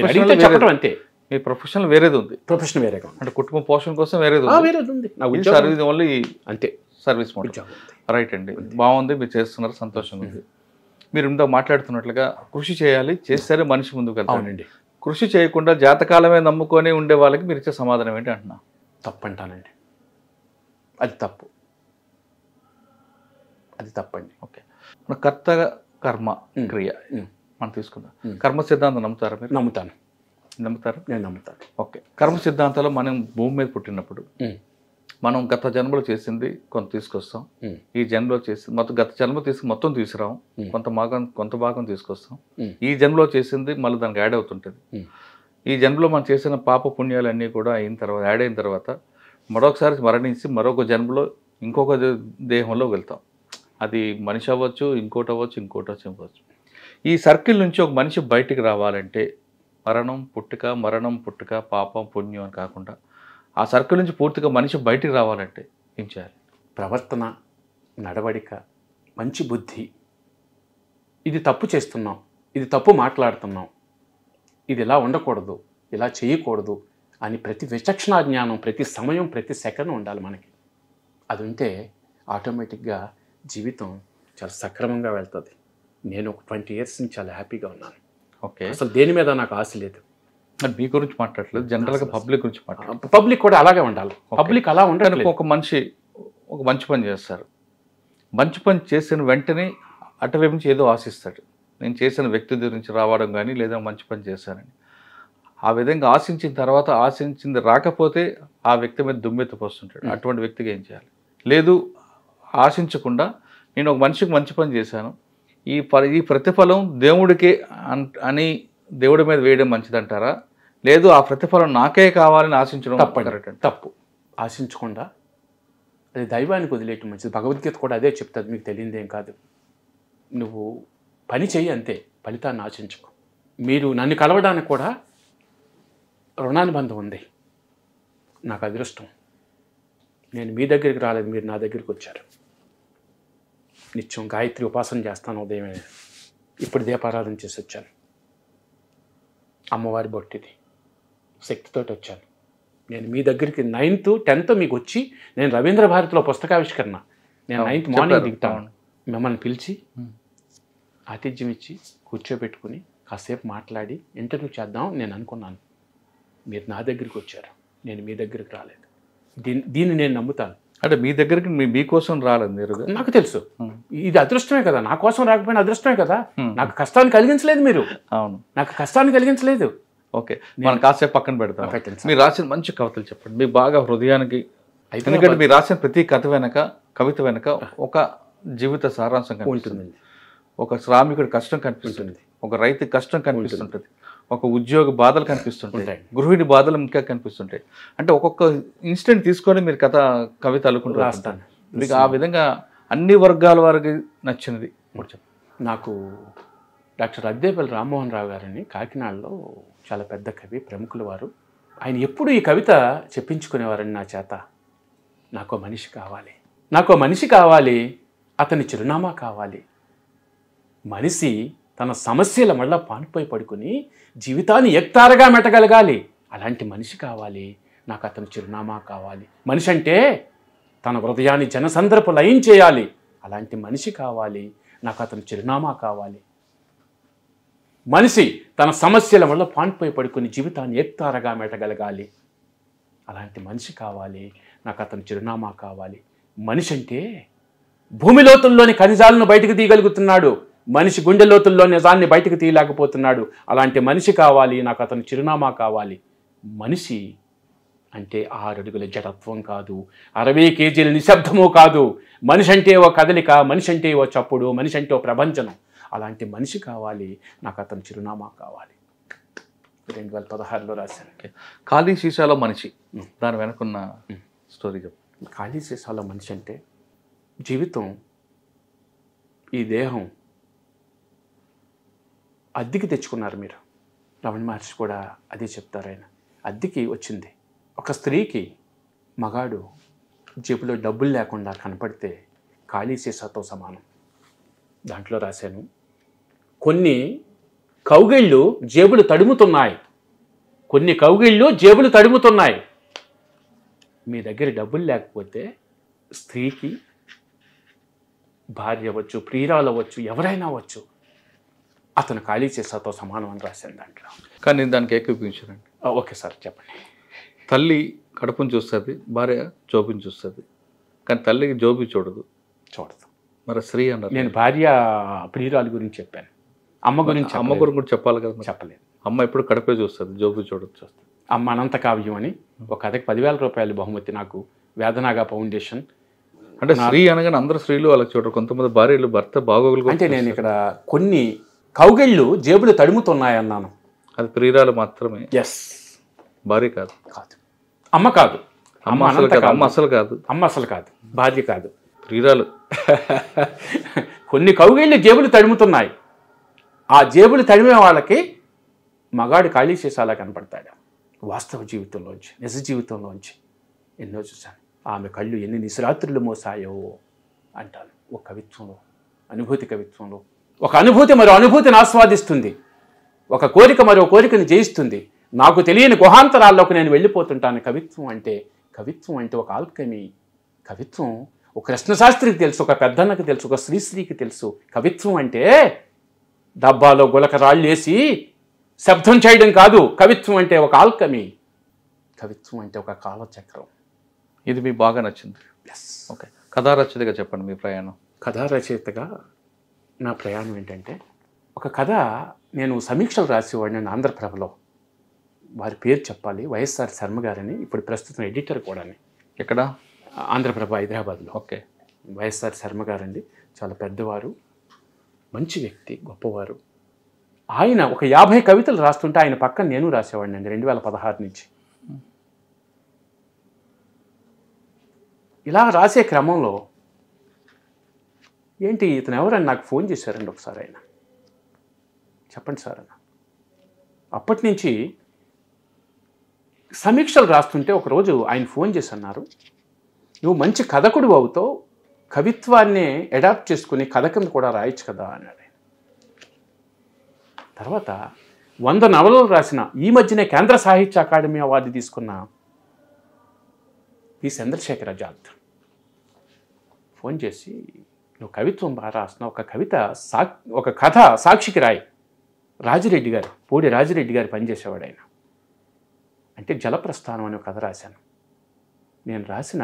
అడిగితే చెప్పడం అంతే. మీ ప్రొఫెషనల్ వేరేది ఉంది. ప్రొఫెషన్ వేరేగా ఉంది. అంటే కుటుంబ పోషణ కోసం వేరేది వేరేది ఉంది. సర్వీస్ ఓన్లీ అంతే. Service motto. రైట్ అండి, బాగుంది, మీరు చేస్తున్నారు, సంతోషంగా ఉంది. మీరు ఇంత మాట్లాడుతున్నట్లుగా కృషి చేయాలి, చేస్తే మనిషి ముందుకు వెళ్తానండి. కృషి చేయకుండా జాతకాలమే నమ్ముకొని ఉండే వాళ్ళకి మీరు ఇచ్చే సమాధానం ఏంటి అంటున్నా? తప్పంటానండి. అది తప్పు, అది తప్పండి. ఓకే, మన కర్త కర్మ క్రియ మనం తీసుకుందాం. కర్మ సిద్ధాంతం నమ్ముతారా మీరు? నమ్ముతాను. నమ్ముతారా? నేను నమ్ముతాను. ఓకే, కర్మ సిద్ధాంతాలు మనం భూమి మీద పుట్టినప్పుడు మనం గత జన్మలో చేసింది కొంత తీసుకొస్తాం, ఈ జన్మలో చేసింది మొత్తం గత జన్మలో మొత్తం తీసుకురాం, కొంత భాగం తీసుకొస్తాం, ఈ జన్మలో చేసింది మళ్ళీ దానికి యాడ్ అవుతుంటుంది. ఈ జన్మలో మనం చేసిన పాప పుణ్యాలన్నీ కూడా యాడ్ అయిన తర్వాత మరొకసారి మరణించి మరొక జన్మలో ఇంకొక దేహంలో వెళ్తాం. అది మనిషి అవ్వచ్చు, ఇంకోటి అవ్వచ్చు. ఈ సర్కిల్ నుంచి ఒక మనిషి బయటికి రావాలంటే మరణం పుట్టుక పాపం పుణ్యం అని కాకుండా ఆ సర్కిల్ నుంచి పూర్తిగా మనిషి బయటికి రావాలంటే ఏం చేయాలి? ప్రవర్తన, నడవడిక, మంచి బుద్ధి. ఇది తప్పు చేస్తున్నాం, ఇది తప్పు మాట్లాడుతున్నాం, ఇది ఇలా ఉండకూడదు, ఇలా చేయకూడదు అని ప్రతి విచక్షణ జ్ఞానం, ప్రతి సమయం, ప్రతి సెకండ్ ఉండాలి మనకి. అది ఉంటే ఆటోమేటిక్గా జీవితం చాలా సక్రమంగా వెళ్తుంది. నేను ఒక 20 years నుంచి చాలా హ్యాపీగా ఉన్నాను. ఓకే, అసలు దేని మీద నాకు ఆశ లేదు. మీ గురించి మాట్లాడలేదు, జనరల్గా పబ్లిక్ గురించి మాట్లాడలేదు. పబ్లిక్ కూడా అలాగే ఉండాలి. పబ్లిక్ అలా ఉండాలి. ఒక మనిషి ఒక మంచి పని చేస్తారు, మంచి పని చేసిన వెంటనే అటువైపు నుంచి ఏదో ఆశిస్తాడు. నేను చేసిన వ్యక్తి గురించి రావడం కానీ లేదా మంచి పని చేశానని. ఆ విధంగా ఆశించిన తర్వాత ఆశించింది రాకపోతే ఆ వ్యక్తి మీద దుమ్మెత్తిపోస్తుంటాడు. అటువంటి వ్యక్తికి ఏం చేయాలి? లేదు, ఆశించకుండా నేను ఒక మనిషికి మంచి పని చేశాను, ఈ ప్రతిఫలం దేవుడికి అని దేవుడి మీద వేయడం మంచిదంటారా? లేదు, ఆ ప్రతిఫలం నాకే కావాలని ఆశించడం తప్పు. ఆశించకుండా అది దైవానికి వదిలేయటం మంచిది. భగవద్గీత కూడా అదే చెప్తుంది, మీకు తెలియదేం కాదు. నువ్వు పని చెయ్యి అంతే, ఫలితాన్ని ఆశించుకో. మీరు నన్ను కలవడానికి కూడా రుణానుబంధం ఉంది. నాకు అదృష్టం, నేను మీ దగ్గరికి రాలేదు, మీరు నా దగ్గరికి వచ్చారు. నిత్యం గాయత్రి ఉపాసన చేస్తాను ఉదయమే. ఇప్పుడు దీపారాధన చేసి వచ్చాను. అమ్మవారి బొట్టిది శక్తితోటి వచ్చాను. నేను మీ దగ్గరికి 9th 10th మీకు వచ్చి, నేను రవీంద్ర భారతిలో పుస్తకావిష్కరణ, నేను 9th మార్నింగ్ దిగుతాను. మిమ్మల్ని పిలిచి ఆతిథ్యం ఇచ్చి కూర్చోబెట్టుకుని కాసేపు మాట్లాడి ఇంటర్వ్యూ చేద్దాం నేను అనుకున్నాను. మీరు నా దగ్గరికి వచ్చారు, నేను మీ దగ్గరికి రాలేదు. దీన్ని నేను నమ్ముతాను. అంటే మీ దగ్గరికి మీకోసం రాలేదు మీరు? నాకు తెలుసు, ఇది అదృష్టమే కదా. నా కోసం రాకపోయినా అదృష్టమే కదా. నాకు కష్టాన్ని కలిగించలేదు మీరు. అవును, నాకు కష్టాన్ని కలిగించలేదు. ఓకే, మనం కాసేపు పక్కన పెడతాం. మీరు రాసిన మంచి కవితలు చెప్పండి, మీకు బాగా హృదయానికి. ఎందుకంటే మీరు రాసిన ప్రతి కవిత వెనక ఒక జీవిత సారాంశం కనిపిస్తుంది. ఒక శ్రామికుడి కష్టం కనిపిస్తుంది, ఒక రైతు కష్టం కనిపిస్తుంటుంది, ఒక ఉద్యోగ బాధలు కనిపిస్తుంటాయి, గృహిణి బాధలు ఇంకా కనిపిస్తుంటాయి. అంటే ఒక్కొక్క ఇన్సిడెంట్ తీసుకొని మీరు కవిత అల్లుకుంటూ రాస్తాను. మీకు ఆ విధంగా అన్ని వర్గాల వారికి నచ్చినది నాకు డాక్టర్ అద్దేపల్లి రామ్మోహన్ రావు గారని కాకినాడలో చాలా పెద్ద కవి, ప్రముఖుల వారు. ఆయన ఎప్పుడు ఈ కవిత చెప్పించుకునేవారని నా చేత. నాకు మనిషి కావాలి, నాకు మనిషి కావాలి, అతని చిరునామా కావాలి. మనిషి తన సమస్యల మళ్ళా పానుపోయి పడుకుని జీవితాన్ని ఎక్తారగా మెట్టగలగాలి. అలాంటి మనిషి కావాలి, నాకు అతని చిరునామా కావాలి. మనిషి అంటే తన హృదయాన్ని జనసంద్రపు లయం చేయాలి. అలాంటి మనిషి కావాలి, నాకు అతని చిరునామా కావాలి. మనిషి తన సమస్యల వల్ల పాన్పోయి పడుకుని జీవితాన్ని ఎక్తారగా మెట్టగలగాలి. అలాంటి మనిషి కావాలి, నాకు అతని చిరునామా కావాలి. మనిషి అంటే భూమి లోతుల్లోని ఖనిజాలను బయటకు తీయగలుగుతున్నాడు, మనిషి గుండె లోతుల్లో నిజాన్ని బయటకు తీయలేకపోతున్నాడు. అలాంటి మనిషి కావాలి, నాకు అతని చిరునామా కావాలి. మనిషి అంటే 6 అడుగుల జడత్వం కాదు, 60 kgల నిశ్శబ్దము కాదు. మనిషి అంటే ఓ కదలిక, మనిషి అంటే ఓ చప్పుడు, మనిషి అంటే ఓ ప్రపంచనం. అలాంటి మనిషి కావాలి, నాకు అతని చిరునామా కావాలి. 2016లో రాశాను. ఖాళీ సీసాలో మనిషి, దాని వెనుకున్న స్టోరీ చెప్పు. ఖాళీ సీసాలో మనిషి అంటే జీవితం, ఈ దేహం అద్దెకి తెచ్చుకున్నారు మీరు. రమణ మహర్షి కూడా అదే చెప్తారు. ఆయన అద్దెకి వచ్చింది. ఒక స్త్రీకి మగాడు జేబులో డబ్బులు లేకుండా కనపడితే ఖాళీ సీసాతో సమానం. దాంట్లో రాశాను, కొన్ని కౌగిళ్ళు జేబులు తడుముతున్నాయి, కొన్ని కౌగిళ్ళు జేబులు తడుముతున్నాయి. మీ దగ్గర డబ్బులు లేకపోతే స్త్రీకి, భార్య అవ్వచ్చు, ప్రియురాలు అవ్వచ్చు, ఎవరైనా అవ్వచ్చు, అతను ఖాళీ సీసాతో సమానం అని రాశాను దాంట్లో. కానీ నేను దానికి ఏకీపించానండి. ఓకే సార్, చెప్పండి. తల్లి కడుపుని చూస్తుంది, భార్య జోబుని చూస్తుంది, కానీ తల్లికి జోబి చూడదు. మరి స్త్రీ అన్నారు. నేను భార్య ప్రియురాలు గురించి చెప్పాను, అమ్మ గురించి. అమ్మ గురించి కూడా చెప్పాలి కదా. చెప్పలేదు. అమ్మ ఎప్పుడు కడుపే చూస్తుంది, జోబు చూడదు. అమ్మ అనంత కావ్యం అని ఒక కథకి 10,000 రూపాయలు బహుమతి నాకు వేదనాగా ఫౌండేషన్. అంటే స్త్రీ అనగానే అందరూ స్త్రీలు వాళ్ళకి చూడరు, కొంతమంది భార్యలు భర్త బాగోగులు. అంటే నేను ఇక్కడ కొన్ని కౌగిళ్ళు జేబులు తడుముతున్నాయన్నాను. అది ప్రియురాలు మాత్రమే. ఎస్, భార్య కాదు. కాదు, అమ్మ కాదు, అమ్మ అసలు కాదు, అమ్మ అసలు కాదు, అమ్మ అసలు కాదు, భార్య కాదు, ప్రియురాలు. కొన్ని కౌగిళ్ళు జేబులు తడుముతున్నాయి. ఆ జేబులు తడిమే వాళ్ళకి మగాడు ఖాళీ సీసాలా కనపడతాడు. వాస్తవ జీవితంలోంచి, నిజ జీవితంలోంచి ఎన్నో చూశాను. ఆమె కళ్ళు ఎన్ని నిశరాత్రులు మోసాయో అంటాను. ఒక కవిత్వంలో, అనుభూతి కవిత్వంలో, ఒక అనుభూతి మరో అనుభూతిని ఆస్వాదిస్తుంది, ఒక కోరిక మరో కోరికను జయిస్తుంది. నాకు తెలియని గుహాంతరాల్లోకి నేను వెళ్ళిపోతుంటాను. కవిత్వం అంటే ఒక ఆల్కమీ. కవిత్వం ఒక కృష్ణశాస్త్రికి తెలుసు, ఒక పెద్దన్నకి తెలుసు, ఒక శ్రీశ్రీకి తెలుసు. కవిత్వం అంటే డబ్బాలో గులక రాళ్ళు వేసి శబ్దం చేయడం కాదు. కవిత్వం అంటే ఒక ఆల్కమీ. కవిత్వం అంటే ఒక కాలచక్రం. ఇది మీకు బాగా నచ్చింది. ఎస్. ఓకే, కథా రచయితగా చెప్పండి మీ ప్రయాణం. కథా రచయితగా నా ప్రయాణం ఏంటంటే, ఒక కథ నేను సమీక్షలు రాసేవాడిని ఆంధ్రప్రభలో. వారి పేరు చెప్పాలి, వైఎస్ఆర్ శర్మ గారని, ఇప్పుడు ప్రస్తుతం ఎడిటర్ కూడా. ఎక్కడ? ఆంధ్రప్రభ, హైదరాబాద్లో. ఓకే. వైఎస్ఆర్ శర్మ గారండి, చాలా పెద్దవారు, మంచి వ్యక్తి, గొప్పవారు. ఆయన ఒక 50 కవితలు రాస్తుంటే ఆయన పక్కన నేను రాసేవాడిని అండి 2016 నుంచి. ఇలా రాసే క్రమంలో ఏంటి ఇతను ఎవరని నాకు ఫోన్ చేశారండి ఒకసారి. ఆయన, చెప్పండి సార్ అన్న. అప్పటి నుంచి సమీక్షలు రాస్తుంటే ఒకరోజు ఆయన ఫోన్ చేసి అన్నారు, నువ్వు మంచి కథకుడు అవుతావు, కవిత్వాన్ని అడాప్ట్ చేసుకుని కథ కింద కూడా రాయొచ్చు కదా అన్నాడు. తర్వాత 100 నవలలు రాసిన, ఈ మధ్యనే కేంద్ర సాహిత్య అకాడమీ అవార్డు తీసుకున్న పి చంద్రశేఖర్ ఆజాద్ ఫోన్ చేసి, నువ్వు కవిత్వం బాగా రాస్తున్నావు, ఒక కథ సాక్షికి రాయి. రాజిరెడ్డి గారు, పూడి రాజిరెడ్డి గారు పనిచేసేవాడు ఆయన. అంటే జలప్రస్థానం అనే కథ రాశాను. నేను రాసిన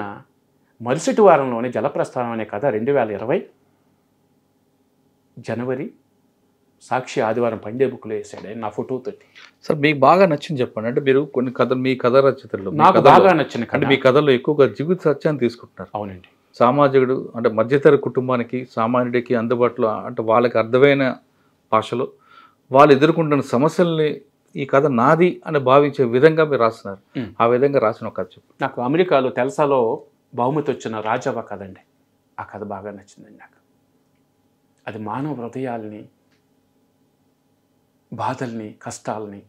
మరుసటి వారంలోనే జలప్రస్థానం అనే కథ 2020 జనవరి సాక్షి ఆదివారం పండే బుక్లో వేసాడు ఆయన, నా ఫోటోతోటి. సార్ మీకు బాగా నచ్చింది చెప్పండి. అంటే మీరు కొన్ని కథలు, మీ కథ రచయితలు నాకు బాగా నచ్చిన కథ. అంటే మీ కథలో ఎక్కువగా జీవిత సత్యాన్ని తీసుకుంటున్నారు. అవునండి. సామాజికుడు అంటే మధ్యతర కుటుంబానికి, సామాన్యుడికి అందుబాటులో, అంటే వాళ్ళకి అర్థమైన భాషలో వాళ్ళు ఎదుర్కొంటున్న సమస్యల్ని ఈ కథ నాది అని భావించే విధంగా మీరు రాస్తున్నారు. ఆ విధంగా రాసిన ఒక కథ చెప్పు. నాకు అమెరికాలో తెల్సాలో బహుమతి వచ్చిన రాజావా కథ అండి. ఆ కథ బాగా నచ్చిందండి నాకు. అది మానవ హృదయాల్ని, బాధల్ని, కష్టాలని,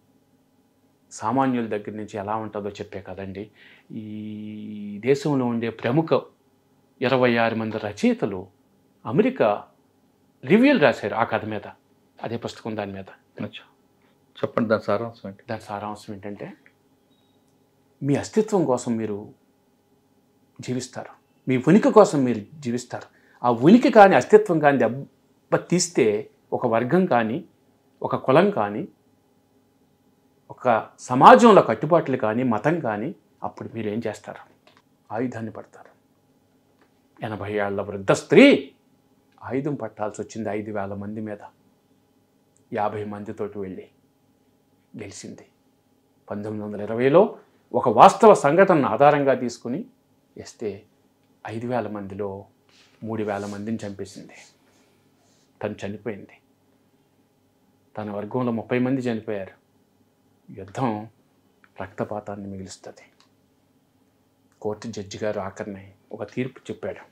సామాన్యుల దగ్గర నుంచి ఎలా ఉంటుందో చెప్పే కదండి. ఈ దేశంలో ఉండే ప్రముఖ 26 మంది రచయితలు అమెరికా రివ్యూలు రాశారు ఆ కథ మీద, అదే పుస్తకం దాని మీద. చెప్పండి దాని సారాంశం ఏంటి? దాని సారాంశం ఏంటంటే, మీ అస్తిత్వం కోసం మీరు జీవిస్తారు, మీ ఉనికి కోసం మీరు జీవిస్తారు. ఆ ఉనికి కానీ అస్తిత్వం కానీ దెబ్బ తీస్తే ఒక వర్గం కానీ, ఒక కులం కానీ, ఒక సమాజంలో కట్టుబాట్లు కానీ, మతం కానీ, అప్పుడు మీరు ఏం చేస్తారు? ఆయుధాన్ని పడతారు. 80 ఏళ్ల వృద్ధ స్త్రీ ఆయుధం పట్టాల్సి వచ్చింది 5,000 మంది మీద. 50 మందితోటి వెళ్ళి గెలిచింది. 1920లో ఒక వాస్తవ సంఘటనను ఆధారంగా తీసుకుని వేస్తే 5,000 మందిలో 3,000 మందిని చంపేసింది. తను చనిపోయింది. తన వర్గంలో 30 మంది చనిపోయారు. యుద్ధం రక్తపాతాన్ని మిగులుస్తుంది. కోర్టు జడ్జి గారు ఆఖరిని ఒక తీర్పు చెప్పాడు.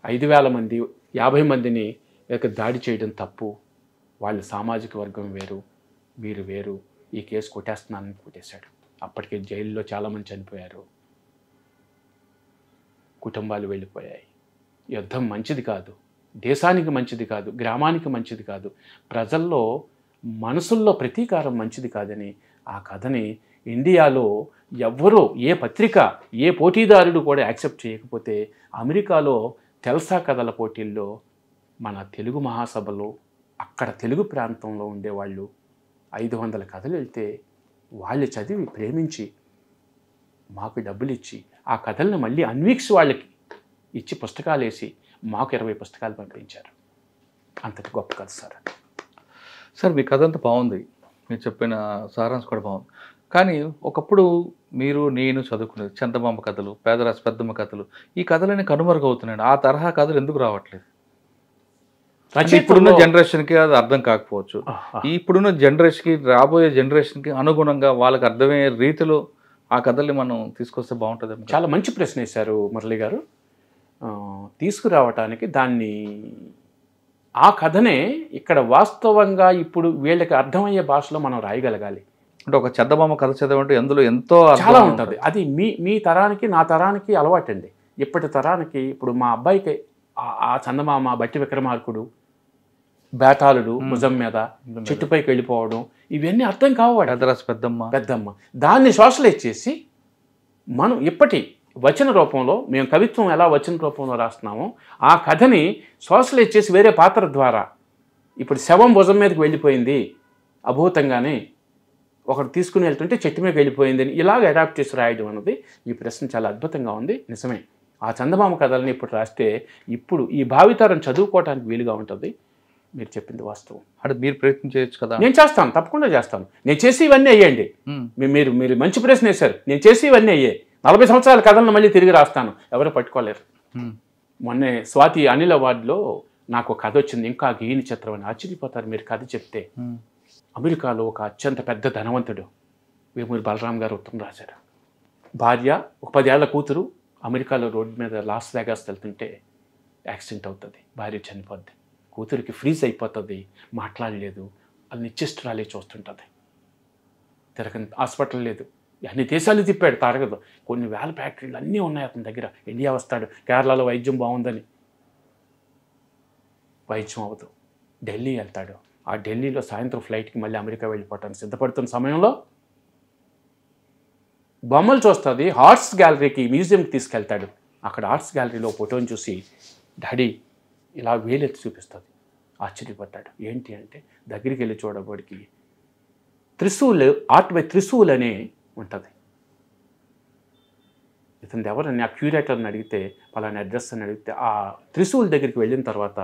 5,000 మంది 50 మందిని దాడి చేయడం తప్పు, వాళ్ళ సామాజిక వర్గం వేరు, మీరు వేరు, ఈ కేసు కొట్టేస్తున్నానని కొట్టేశాడు. అప్పటికే జైల్లో చాలామంది చనిపోయారు, కుటుంబాలు వెళ్ళిపోయాయి. యుద్ధం మంచిది కాదు, దేశానికి మంచిది కాదు, గ్రామానికి మంచిది కాదు, ప్రజల్లో మనసుల్లో ప్రతీకారం మంచిది కాదని ఆ కథని ఇండియాలో ఎవ్వరూ, ఏ పత్రిక, ఏ పోటీదారుడు కూడా యాక్సెప్ట్ చేయకపోతే అమెరికాలో తెల్సా కథల పోటీల్లో మన తెలుగు మహాసభలో అక్కడ తెలుగు ప్రాంతంలో ఉండేవాళ్ళు 500 కథలు వెళ్తే వాళ్ళు చదివి ప్రేమించి మాకు డబ్బులు ఇచ్చి ఆ కథలను మళ్ళీ అన్వీక్స్ వాళ్ళకి ఇచ్చి పుస్తకాలు వేసి మాకు 20 పుస్తకాలు పంపించారు. అంతటి గొప్ప కథ సార్. సార్ మీ కథ అంతా బాగుంది, మీరు చెప్పిన సారాంశం కూడా బాగుంది. కానీ ఒకప్పుడు మీరు నేను చదువుకునేది చందమామ కథలు, పేదరాశి పెద్దమ్మ కథలు, ఈ కథలన్నీ కనుమరుగవుతున్నాయి. ఆ తరహా కథలు ఎందుకు రావట్లేదు? ఇప్పుడున్న జనరేషన్కి అది అర్థం కాకపోవచ్చు, ఇప్పుడున్న జనరేషన్కి, రాబోయే జనరేషన్కి అనుగుణంగా వాళ్ళకి అర్థమయ్యే రీతిలో ఆ కథల్ని మనం తీసుకొస్తే బాగుంటుంది. చాలా మంచి ప్రశ్న వేశారు మురళి గారు. తీసుకురావటానికి దాన్ని, ఆ కథనే ఇక్కడ వాస్తవంగా ఇప్పుడు వీళ్ళకి అర్థమయ్యే భాషలో మనం రాయగలగాలి. అంటే ఒక చందమామ కథ చదవంటే ఎందులో ఎంతో చాలా ఉంటుంది. అది మీ తరానికి నా తరానికి అలవాటండి. ఇప్పటి తరానికి ఇప్పుడు మా అబ్బాయికి ఆ చందమామ, బట్టి విక్రమార్కుడు, బేతాళుడు భుజం మీద చెట్టుపైకి వెళ్ళిపోవడం, ఇవన్నీ అర్థం కావాలి. పెద్దమ్మ దాన్ని సోషలైజ్ చేసి మనం ఇప్పటి వచన రూపంలో, మేము కవిత్వం ఎలా వచన రూపంలో రాస్తున్నామో ఆ కథని సోషలైజ్ చేసి వేరే పాత్ర ద్వారా, ఇప్పుడు శవం భుజం మీదకి వెళ్ళిపోయింది అభూతంగానే, ఒకరు తీసుకుని వెళ్తుంటే చెట్టు మీద వెళ్ళిపోయింది అని ఇలాగ అడాప్ట్ చేసి రాయడం అన్నది ఈ ప్రశ్న చాలా అద్భుతంగా ఉంది. నిజమే, ఆ చందమామ కథలని ఇప్పుడు రాస్తే ఇప్పుడు ఈ భావితరం చదువుకోవడానికి వీలుగా ఉంటుంది. మీరు చెప్పింది వాస్తవం. అంటే మీరు ప్రయత్నం చేయొచ్చు కదా. నేను చేస్తాను, తప్పకుండా చేస్తాను. నేను చేసి ఇవన్నీ అయ్యండి. మీరు మంచి ప్రశ్న వేశారు. నేను చేసి ఇవన్నీ అయ్యాయి. 40 సంవత్సరాల కథలను మళ్ళీ తిరిగి రాస్తాను, ఎవరు పట్టుకోలేరు. మొన్నే స్వాతి అనిల్ అవార్డులో నాకు కథ వచ్చింది, ఇంకా గీని చిత్రం అని. ఆశ్చర్యపోతారు మీరు కథ చెప్తే. అమెరికాలో ఒక అత్యంత పెద్ద ధనవంతుడు వేమూరి బలరాం గారు ఉత్తరం రాశారు. భార్య, ఒక 10 ఏళ్ల కూతురు అమెరికాలో రోడ్డు మీద లాస్ వేగాస్ వెళ్తుంటే యాక్సిడెంట్ అవుతుంది, భార్య చనిపోద్ది, కూతురికి ఫ్రీజ్ అయిపోతుంది, మాట్లాడలేదు, అది నిశ్చిష్టురాలే చూస్తుంటుంది, తిరగని హాస్పిటల్ లేదు, అన్ని దేశాలు తిప్పాడు, తరగదు. కొన్ని వేల ఫ్యాక్టరీలు అన్నీ ఉన్నాయి అతని దగ్గర. ఇండియా వస్తాడు, కేరళలో వైద్యం బాగుందని, వైద్యం అవ్వదు, ఢిల్లీ వెళ్తాడు. ఆ ఢిల్లీలో సాయంత్రం ఫ్లైట్కి మళ్ళీ అమెరికా వెళ్ళిపోవటానికి సిద్ధపడుతున్న సమయంలో బొమ్మలు చూస్తుంది. ఆర్ట్స్ గ్యాలరీకి, మ్యూజియంకి తీసుకెళ్తాడు. అక్కడ ఆర్ట్స్ గ్యాలరీలో ఫోటోని చూసి డాడీ ఇలా వేలెత్తి చూపిస్తుంది. ఆశ్చర్యపడ్డాడు. ఏంటి అంటే దగ్గరికి వెళ్ళి చూడబడికి త్రిశూల్, ఆర్ట్ బై త్రిశూల్ అనే ఉంటుంది. ఇతను ఎవరని ఆ క్యూరేటర్ని అడిగితే, పలానా అడ్రస్ అని అడిగితే, ఆ త్రిశూల్ దగ్గరికి వెళ్ళిన తర్వాత,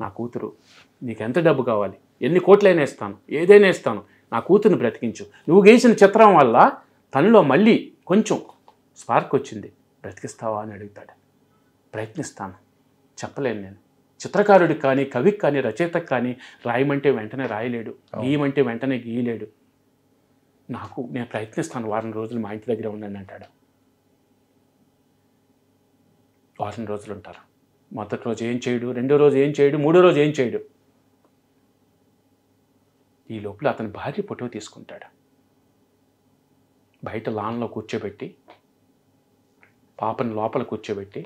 నా కూతురు, నీకు ఎంత డబ్బు కావాలి, ఎన్ని కోట్లైనా ఇస్తాను, ఏదైనా ఇస్తాను, నా కూతురుని బ్రతికించు, నువ్వు గీసిన చిత్రం వల్ల తనలో మళ్ళీ కొంచెం స్పార్క్ వచ్చింది, బ్రతికిస్తావా అని అడుగుతాడు. ప్రయత్నిస్తాను, చెప్పలేను నేను. చిత్రకారుడికి కానీ, కవికి కానీ, రచయితకు కానీ రాయమంటే వెంటనే రాయలేడు, గీయమంటే వెంటనే గీయలేడు. నేను ప్రయత్నిస్తాను, వారం రోజులు మా ఇంటి దగ్గర ఉండండి అంటాడు. వారం రోజులు ఉంటారు. మొదటి రోజు ఏం చేయడు, రెండో రోజు ఏం చేయడు, మూడో రోజు ఏం చేయడు. ఈ లోపల అతని భార్య ఫోటో తీసుకుంటాడు. బయట లాన్లో కూర్చోబెట్టి, పాపని లోపల కూర్చోబెట్టి,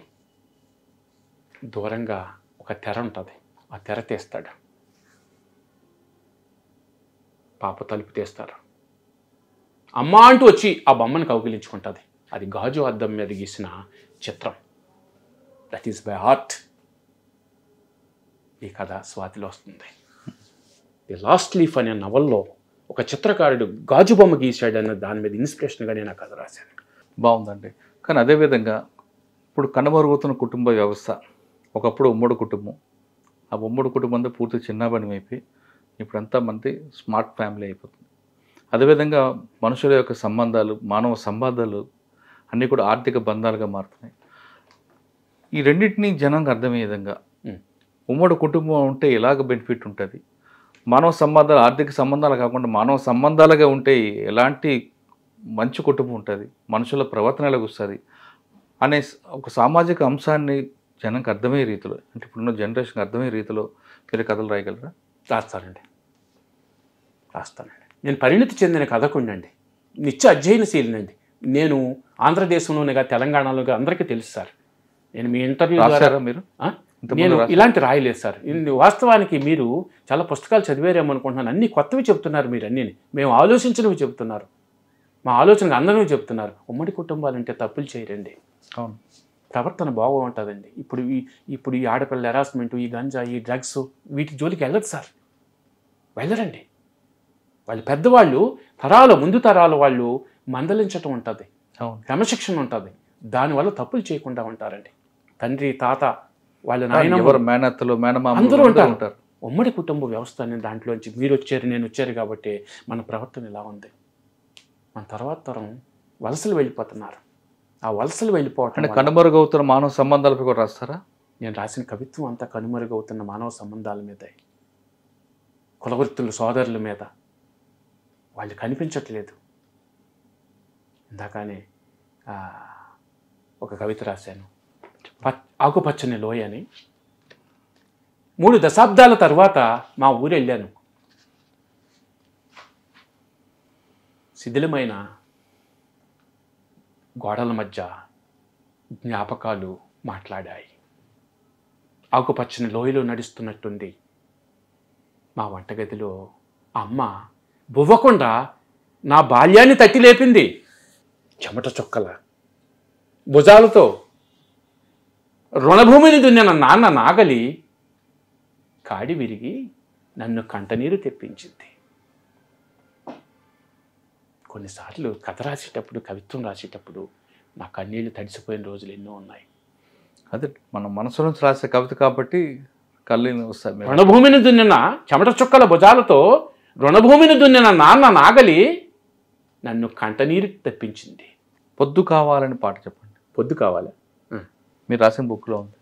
దూరంగా ఒక తెర ఉంటుంది, ఆ తెర తీస్తాడు. పాప తలుపు తీస్తారు. అమ్మ అంటూ వచ్చి ఆ బొమ్మను కౌగిలించుకుంటుంది. అది గాజు అద్దం మీద గీసిన చిత్రం. That is by art. ఈ కథ స్వాతిలో వస్తుంది. ది లాస్ట్ లీఫ్ అనే నవల్లో ఒక చిత్రకారుడు గాజు బొమ్మ గీశాడు అన్న దాని మీద ఇన్స్పిరేషన్గా నేను ఆ కథ రాశాను. బాగుందండి. కానీ అదేవిధంగా ఇప్పుడు కనుమరుగుతున్న కుటుంబ వ్యవస్థ, ఒకప్పుడు ఉమ్మడి కుటుంబం, ఆ ఉమ్మడి కుటుంబం అంతా పూర్తి చిన్నాబని అయిపోయి ఇప్పుడంతా మంది స్మార్ట్ ఫ్యామిలీ అయిపోతుంది. అదేవిధంగా మనుషుల యొక్క సంబంధాలు, మానవ సంబంధాలు అన్నీ కూడా ఆర్థిక బంధాలుగా మారుతున్నాయి. ఈ రెండింటినీ జనానికి అర్థమయ్యే విధంగా ఉమ్మడి కుటుంబం ఉంటే ఎలాగ బెనిఫిట్ ఉంటుంది, మానవ సంబంధాలు ఆర్థిక సంబంధాలు కాకుండా మానవ సంబంధాలుగా ఉంటే ఎలాంటి మంచి కుటుంబం ఉంటుంది, మనుషుల ప్రవర్తన ఎలాగ వస్తుంది, అనే ఒక సామాజిక అంశాన్ని జనంకి అర్థమయ్యే రీతిలో, అంటే ఇప్పుడున్న జనరేషన్కి అర్థమయ్యే రీతిలో మీరు కథలు రాయగలరా? రాస్తానండి. నేను పరిణితి చెందిన కథకుండండి, నిత్య అధ్యయనశీలినండి. నేను ఆంధ్రదేశంలోనే కాదు, తెలంగాణలో అందరికీ తెలుసు సార్. నేను మీ ఇంటర్వ్యూ ద్వారా మీరు నేను ఇలాంటి రాయలేదు సార్. వాస్తవానికి మీరు చాలా పుస్తకాలు చదివారేమో అనుకుంటున్నాను. అన్ని కొత్తవి చెప్తున్నారు మీరు, అన్నీ మేము ఆలోచించినవి చెప్తున్నారు, మా ఆలోచనకు అందరివి చెప్తున్నారు. ఉమ్మడి కుటుంబాలంటే తప్పులు చేయరండి, అవును, ప్రవర్తన బాగుంటుందండి. ఇప్పుడు ఈ ఆడపిల్ల హెరాస్మెంట్, ఈ గంజా, ఈ డ్రగ్స్, వీటి జోలికి వెళ్ళదు సార్, వెళ్ళరండి. వాళ్ళు పెద్దవాళ్ళు ముందు తరాల వాళ్ళు మందలించటం ఉంటుంది, క్రమశిక్షణ ఉంటుంది, దానివల్ల తప్పులు చేయకుండా ఉంటారండి. తండ్రి, తాత, వాళ్ళ నాయన, అందరూ ఉంటారు. ఉమ్మడి కుటుంబ వ్యవస్థ అనే దాంట్లోంచి మీరు వచ్చారు, నేను వచ్చారు కాబట్టి మన ప్రవర్తన ఇలా ఉంది. మన తర్వాత తరం వలసలు వెళ్ళిపోతున్నారు. ఆ వలసలు వెళ్ళిపోవటం అంటే కనుమరుగవుతున్న మానవ సంబంధాలపై కూడా రాస్తారా? నేను రాసిన కవిత్వం అంతా కనుమరుగవుతున్న మానవ సంబంధాల మీదే, కులవృత్తుల సోదరుల మీద. వాళ్ళు కనిపించట్లేదు. ఇందాకనే ఒక కవిత రాశాను, ఆకుపచ్చని లోయ అని. 3 దశాబ్దాల తర్వాత మా ఊరు వెళ్ళాను. శిథిలమైన గోడల మధ్య జ్ఞాపకాలు మాట్లాడాయి. ఆకుపచ్చని లోయలో నడుస్తున్నట్టుంది. మా వంటగదిలో అమ్మ బువ్వకుండా నా బాల్యాన్ని తట్టి లేపింది. చెమట చుక్కల భుజాలతో రుణభూమిని దున్నిన నాన్న నాగలి కాడి విరిగి నన్ను కంటనీరు తెప్పించింది. కొన్నిసార్లు కథ రాసేటప్పుడు, కవిత్వం రాసేటప్పుడు నా కన్నీళ్లు తడిసిపోయిన రోజులు ఎన్నో ఉన్నాయి. అదే మన మనసు నుంచి రాసే కవిత కాబట్టి కళ్ళు వస్తాయి. రుణభూమిని దున్నిన చెమట చుక్కల భుజాలతో రుణభూమిని దున్నిన నాన్న నాగలి నన్ను కంటనీరు తెప్పించింది. పొద్దు కావాలని పాట చెప్పండి. పొద్దు కావాలి మీరు రాసిన బుక్లో ఉంది.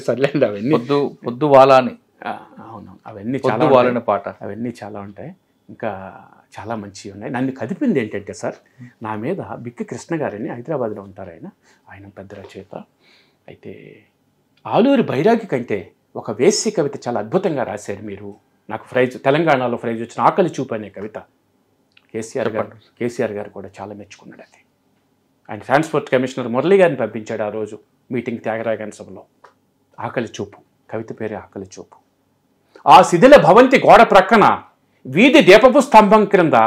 సర్లేండి, అవన్నీ పొద్దు వాలా అని. అవును, అవన్నీ పొద్దు వాలని పాట, అవన్నీ చాలా ఉంటాయి. ఇంకా చాలా మంచివి ఉన్నాయి. నన్ను కదిపింది ఏంటంటే సార్, నా మీద బిక్కి కృష్ణ గారని హైదరాబాద్లో ఉంటారు. ఆయన పెద్ద రచయిత. అయితే ఆలూరి బైరాగి కంటే ఒక వేశ్య కవిత చాలా అద్భుతంగా రాశారు మీరు. నాకు తెలంగాణలో ప్రైజ్ వచ్చిన ఆకలి చూపు అనే కవిత కేసీఆర్ గారు కూడా చాలా మెచ్చుకున్నాడు. అది ఆయన ట్రాన్స్పోర్ట్ కమిషనర్ మురళీ గారిని పంపించాడు ఆ రోజు మీటింగ్, త్యాగరాయగారి సభలో. ఆకలి చూపు కవిత పేరే ఆకలి చూపు. ఆ శిథిల భవంతి గోడ ప్రక్కన వీధి దీపపు స్తంభం క్రింద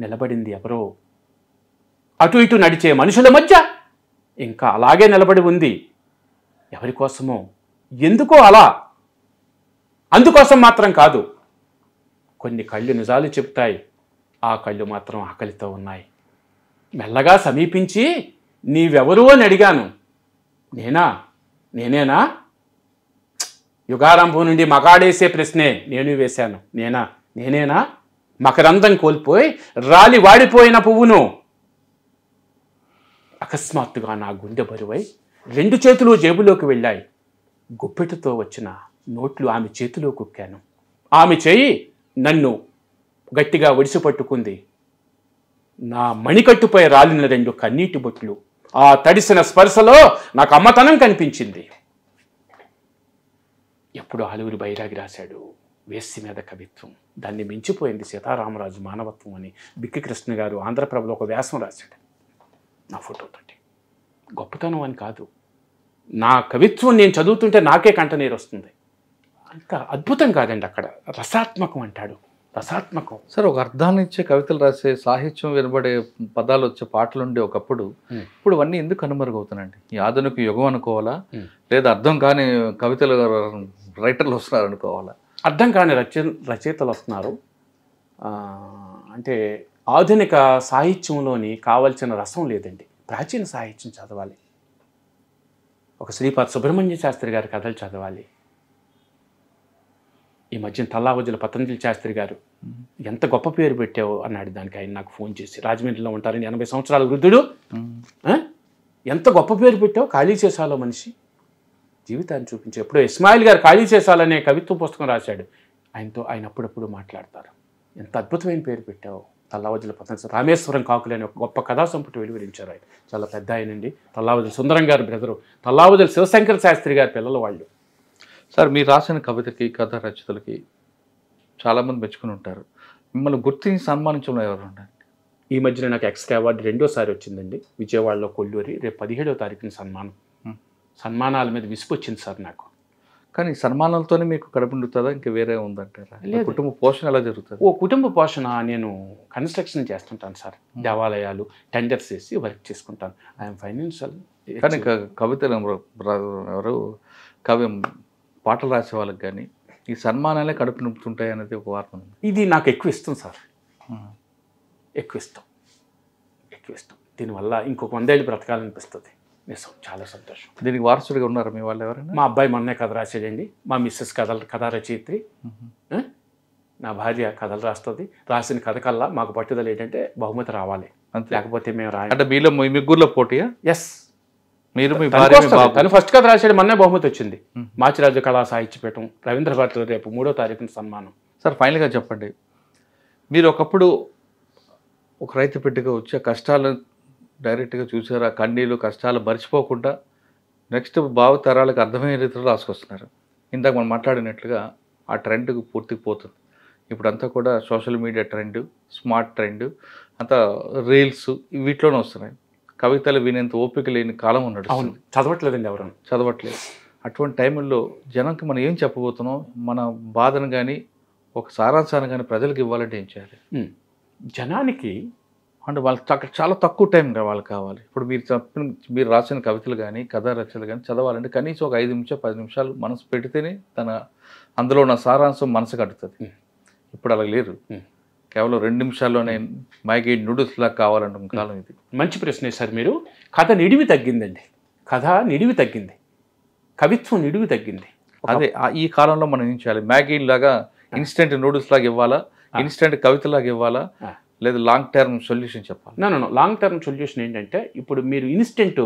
నిలబడింది ఎవరో. అటు ఇటు నడిచే మనుషుల మధ్య ఇంకా అలాగే నిలబడి ఉంది. ఎవరి కోసమో, ఎందుకో అలా. అందుకోసం మాత్రం కాదు. కొన్ని కళ్ళు నిజాలు చెప్తాయి, ఆ కళ్ళు మాత్రం ఆకలితో ఉన్నాయి. మెల్లగా సమీపించి నీవెవరు అని అడిగాను. నేనేనా? యుగారంభం నుండి మగాడేసే ప్రశ్నే నేను వేశాను. నేనేనా? మకరందం కోల్పోయి రాలి వాడిపోయిన పువ్వును. అకస్మాత్తుగా నా గుండె బరువై 2 చేతులు జేబులోకి వెళ్ళాయి. గుప్పెటతో వచ్చిన నోట్లు ఆమె చేతిలో కుక్కాను. ఆమె చేయి నన్ను గట్టిగా ఒడిసి పట్టుకుంది. నా మణికట్టుపై రాలిన 2 కన్నీటి బొట్లు. ఆ తడిసిన స్పర్శలో నాకు అమ్మతనం కనిపించింది. ఎప్పుడు ఆలూరి బైరాగి రాశాడు వేశ్య మీద కవిత్వం. దాన్ని మించిపోయింది సీతారామరాజు మానవత్వం అని బిక్కి కృష్ణ గారు ఆంధ్రప్రభలో ఒక వ్యాసం రాశాడు నా ఫోటోతోటి. గొప్పతనం అని కాదు, నా కవిత్వం నేను చదువుతుంటే నాకే కంటనీరు వస్తుంది. అంత అద్భుతం కాదండి, అక్కడ రసాత్మకం అంటాడు. రసాత్మకం సార్. ఒక అర్థాన్ని ఇచ్చే కవితలు రాసే, సాహిత్యం వినబడే పదాలు వచ్చే పాటలు ఉండే ఒకప్పుడు, ఇప్పుడు అవన్నీ ఎందుకు కనుమరుగవుతున్నాయండి? ఈ ఆధునిక యుగం అనుకోవాలా, లేదా అర్థం కాని కవితలు రైటర్లు వస్తున్నారు అనుకోవాలా? అర్థం కాని రచయితలు వస్తున్నారు. అంటే ఆధునిక సాహిత్యంలోని కావాల్సిన రసం లేదండి. ప్రాచీన సాహిత్యం చదవాలి. ఒక శ్రీపాద సుబ్రహ్మణ్య శాస్త్రి గారి కథలు చదవాలి. ఈ మధ్యన తల్లావజుల పతంజలి శాస్త్రి గారు ఎంత గొప్ప పేరు పెట్టావు అన్నాడు. దానికి ఆయన నాకు ఫోన్ చేసి, రాజమండ్రిలో ఉంటారని 80 సంవత్సరాల వృద్ధుడు, ఎంత గొప్ప పేరు పెట్టావు, ఖాళీ చేసాలో మనిషి జీవితాన్ని చూపించి. ఎప్పుడో ఇస్మాయిల్ గారు ఖాళీ చేసాలనే కవిత్వ పుస్తకం రాశాడు. ఆయన అప్పుడప్పుడు మాట్లాడతారు. ఎంత అద్భుతమైన పేరు పెట్టావు, తల్లావజుల పతంస రామేశ్వరం కాకులు అనే ఒక గొప్ప కథా సంపుటి వెలువరించారు ఆయన. చాలా పెద్ద ఆయనండి. తల్లావజుల సుందరం గారి బ్రదరు, తల్లావజుల శివశంకర శాస్త్రి గారి పిల్లలు వాళ్ళు. సార్ మీరు రాసిన కవితకి కథా రచయితలకి చాలామంది మెచ్చుకుని ఉంటారు. మిమ్మల్ని గుర్తించి సన్మానించడంలో ఎవరు ఉండండి? ఈ మధ్యన నాకు ఎక్స్ట్రా అవార్డు 2సారి వచ్చిందండి, విజయవాడలో కొల్లూరి. రేపు 17వ తారీఖున సన్మానం. సన్మానాల మీద విసుకొచ్చింది సార్ నాకు. కానీ సన్మానాలతోనే మీకు కడుపు నిండుతుందా, ఇంకా వేరే ఉందంటారా? కుటుంబ పోషణ ఎలా జరుగుతుంది? కుటుంబ పోషణ నేను కన్స్ట్రక్షన్ చేస్తుంటాను సార్. దేవాలయాలు టెండర్స్ వేసి వర్క్ చేసుకుంటాను. I'm financial. కానీ కవితలు ఎవరు కవి పాటలు రాసే వాళ్ళకి కానీ ఈ సన్మానాలే కడుపు నింపుతుంటాయి అనేది ఒక వార్త ఉంది. ఇది నాకు ఎక్కువ ఇష్టం సార్, ఎక్కువ ఇష్టం. దీనివల్ల ఇంకొక 100 ఏళ్ళు బ్రతకాలనిపిస్తుంది. నిజం, చాలా సంతోషం. దీనికి వారసుడిగా ఉన్నారు మీ వాళ్ళు ఎవరైనా? మా అబ్బాయి మొన్నే కథ రాసాడండి. మా మిస్సెస్ కథా రచయిత్రి. నా భార్య కథలు రాస్తుంది. రాసిన కథ కల్లా మాకు పట్టుదల ఏంటంటే బహుమతి రావాలి, లేకపోతే మేము అంటే మీలో మీ ముగ్గురులో పోటీయా? ఎస్. మీరు తను ఫస్ట్ కథ రాసాడు, మొన్నే బహుమతి వచ్చింది. మాచిరాజు కళా సాహిత్యపీఠం రవీంద్ర భారతిలో రేపు 3వ తారీఖున సన్మానం. సార్ ఫైనల్గా చెప్పండి, మీరు ఒకప్పుడు ఒక రైతు బిడ్డగా వచ్చి ఆ కష్టాలను డైరెక్ట్గా చూసారు. ఆ కన్నీళ్ళు కష్టాలు మర్చిపోకుండా నెక్స్ట్ భావితరాలకు అర్థమయ్యే రీతిలో రాసుకొస్తున్నారు. ఇందాక మనం మాట్లాడినట్లుగా ఆ ట్రెండ్కి పూర్తికి పోతుంది. ఇప్పుడంతా కూడా social media trend, smart trend, అంతా రీల్స్ వీటిలోనే వస్తున్నాయి. కవితలు వినేంత ఓపిక లేని కాలం ఉన్నాడు. అవును, చదవట్లేదండి, ఎవరు చదవట్లేదు. అటువంటి టైంలో జనంకి మనం ఏం చెప్పబోతున్నాం, మన బాధను కానీ ఒక సారాంశాన్ని కానీ ప్రజలకు ఇవ్వాలంటే ఏం చేయాలి? జనానికి అంటే వాళ్ళకి చాలా తక్కువ టైం వాళ్ళకి కావాలి. ఇప్పుడు మీరు రాసిన కవితలు కానీ కథా రచనలు కానీ చదవాలంటే కనీసం ఒక 5 నిమిషాలు 10 నిమిషాలు మనసు పెడితేనే అందులో ఉన్న సారాంశం మనసు కట్టుతుంది. ఇప్పుడు అలా లేరు. కేవలం 2 నిమిషాల్లోనే మైకి నూడిల్స్ లాగా కావాలంటే కాలం ఇది. మంచి ప్రశ్నే సార్ మీరు. కథ నిడివి తగ్గిందండి. కథ నిడివి తగ్గింది, కవిత్వం నిడివి తగ్గింది. అదే ఈ కాలంలో మనం ఏం చేయాలి? మ్యాగీ లాగా ఇన్స్టెంట్ నూడిల్స్ లాగా ఇవ్వాలా, ఇన్స్టెంట్ కవితలాగా ఇవ్వాలా, లేదా లాంగ్ టర్మ్ సొల్యూషన్ చెప్పాలి? నో లాంగ్ టర్మ్ సొల్యూషన్ ఏంటంటే, ఇప్పుడు మీరు ఇన్స్టెంట్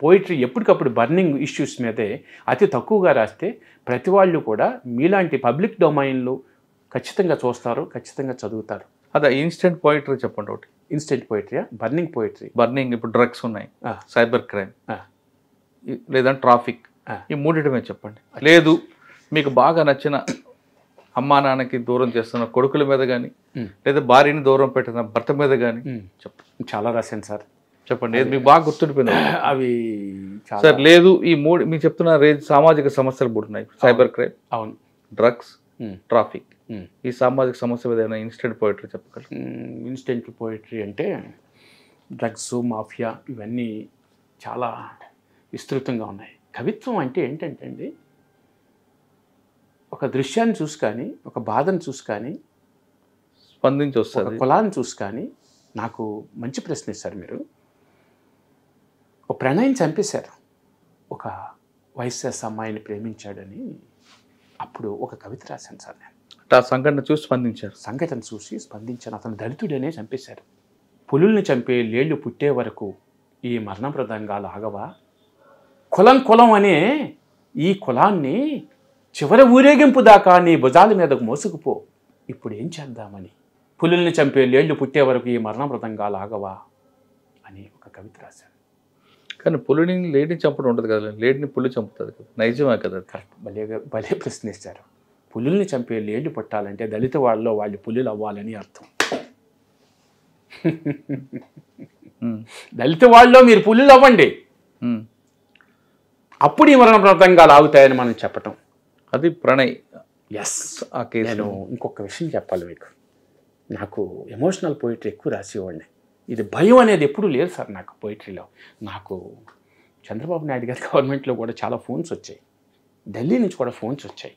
పోయిటరీ ఎప్పటికప్పుడు బర్నింగ్ ఇష్యూస్ మీదే అతి తక్కువగా రాస్తే ప్రతి వాళ్ళు కూడా మీలాంటి పబ్లిక్ డొమైన్లు ఖచ్చితంగా చూస్తారు, ఖచ్చితంగా చదువుతారు. అదే ఇన్స్టెంట్ పోయిటరీ చెప్పండి ఒకటి. Instant poetry, burning poetry. Burning ఇప్పుడు డ్రగ్స్ ఉన్నాయి, సైబర్ క్రైమ్, లేదంటే ట్రాఫిక్, ఈ మూడింటి మీద చెప్పండి. లేదు మీకు బాగా నచ్చిన అమ్మా నాన్నకి దూరం చేస్తున్న కొడుకుల మీద కానీ, లేదా భార్యని దూరం పెట్టిన భర్త మీద కానీ చెప్పండి. చాలా రాశాను సార్, చెప్పండి. ఏది మీకు బాగా గుర్తుండిపోయింది? అవి సార్ లేదు ఈ మూడు మీకు చెప్తున్న సామాజిక సమస్యలు మూడు ఉన్నాయి. సైబర్ క్రైమ్, అవును, డ్రగ్స్, ట్రాఫిక్. ఈ సామాజిక సమస్య మీద ఏదైనా ఇన్స్టెంట్ పోయిటరీ చెప్పగలరు? ఇన్స్టెంట్ పోయిటరీ అంటే డ్రగ్స్, మాఫియా ఇవన్నీ చాలా విస్తృతంగా ఉన్నాయి. కవిత్వం అంటే ఏంటంటే అండి, ఒక దృశ్యాన్ని చూసి కానీ, ఒక బాధను చూసి కానీ స్పందించి వస్తుంది, కులాన్ని చూసి కానీ. నాకు మంచి ప్రశ్న ఇస్తారు మీరు. ఒక ప్రణయం చంపేశారు, ఒక వయస్సు అమ్మాయిని ప్రేమించాడని అప్పుడు ఒక కవిత రాశాను సార్ నేను. ఆ సంఘటన చూసి స్పందించారు? సంఘటన చూసి స్పందించాను. అతను దళితుడనే చంపేశారు. పులుల్ని చంపే లేళ్ళు పుట్టే వరకు ఈ మరణప్రదంగాలు ఆగవా? కులం అనే ఈ కులాన్ని చివరి ఊరేగింపు దాకా నీ భుజాల మీదకు మోసుకుపో. ఇప్పుడు ఏం చేద్దామని, పులుల్ని చంపే లేళ్ళు పుట్టే వరకు ఈ మరణప్రదంగాలు ఆగవా అని ఒక కవిత రాశాను. కానీ పులిని లేడిని చంపడం ఉండదు కదా, లేడిని పులి చంపుతుంది కదా, నైజమే కదా? కరెక్ట్, భలే ప్రశ్నిస్తారు. పులుల్ని చంపే లేళ్ళు పుట్టాలంటే దళిత వాళ్ళలో వాళ్ళు పులులు అవ్వాలని అర్థం. దళిత వాళ్ళలో మీరు పులులు అవ్వండి, అప్పుడు ఈ మరణప్రదంగాలు ఆగుతాయని మనం చెప్పటం. అది ప్రణయ్. ఎస్. నేను ఇంకొక విషయం చెప్పాలి మీకు. నాకు ఎమోషనల్ పోయిటరీ ఎక్కువ రాసేవాడిని. ఇది భయం అనేది ఎప్పుడూ లేదు సార్ నాకు పోయిటరీలో. నాకు చంద్రబాబు నాయుడు గారి గవర్నమెంట్లో కూడా చాలా ఫోన్స్ వచ్చాయి, ఢిల్లీ నుంచి కూడా ఫోన్స్ వచ్చాయి.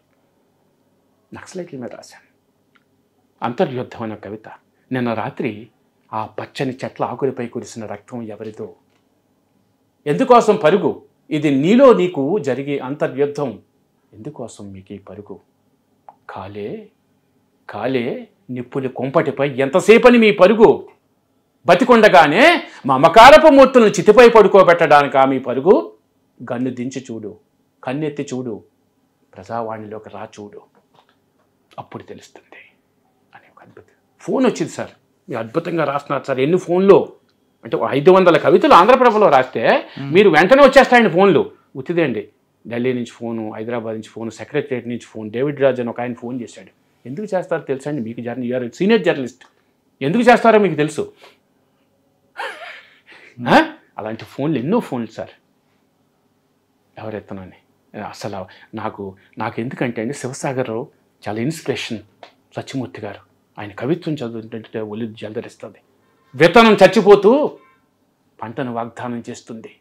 నక్సలైట్ల మీద రాశాను. అంతర్యుద్ధం అనే కవిత. నిన్న రాత్రి ఆ పచ్చని చెట్ల ఆకులపై కురిసిన రక్తం ఎవరిదో, ఎందుకోసం పరుగు, ఇది నీలో నీకు జరిగే అంతర్యుద్ధం, ఎందుకోసం మీకు ఈ పరుగు, కాలే నిప్పులి కొంపటిపై ఎంతసేపని మీ పరుగు, బతికొండగానే మమకారపు మూర్తులను చితిపై పడుకోబెట్టడానికా మీ పరుగు, గన్ను దించి చూడు, కన్నెత్తి చూడు, ప్రజావాణిలోకి రా చూడు, అప్పుడు తెలుస్తుంది అని ఒక అద్భుతం. ఫోన్ వచ్చింది సార్, మీరు అద్భుతంగా రాస్తున్నారు సార్, ఎన్ని ఫోన్లు అంటే 500 కవితలు ఆంధ్రప్రభలో రాస్తే మీరు వెంటనే వచ్చేస్తాయండి ఫోన్లు. ఉత్తిదే అండి, ఢిల్లీ నుంచి ఫోను, హైదరాబాద్ నుంచి ఫోను, సెక్రటరియట్ నుంచి ఫోన్, డేవిడ్ రాజ్ అని ఒక ఆయన ఫోన్ చేశాడు. ఎందుకు చేస్తారో తెలుసా అండి మీకు? యూఆర్ సీనియర్ జర్నలిస్ట్, ఎందుకు చేస్తారో మీకు తెలుసు. అలాంటి ఫోన్లు ఎన్నో ఫోన్లు సార్, ఎవరెత్తనని. అసలు నాకు ఎందుకంటే అండి శివసాగర్రావు చాలా ఇన్స్పిరేషన్. సత్యమూర్తి గారు ఆయన కవిత్వం చదువుతుంటే ఒళ్ళు జలదరిస్తుంది. విత్తనం చచ్చిపోతూ పంటను వాగ్దానం చేస్తుంది,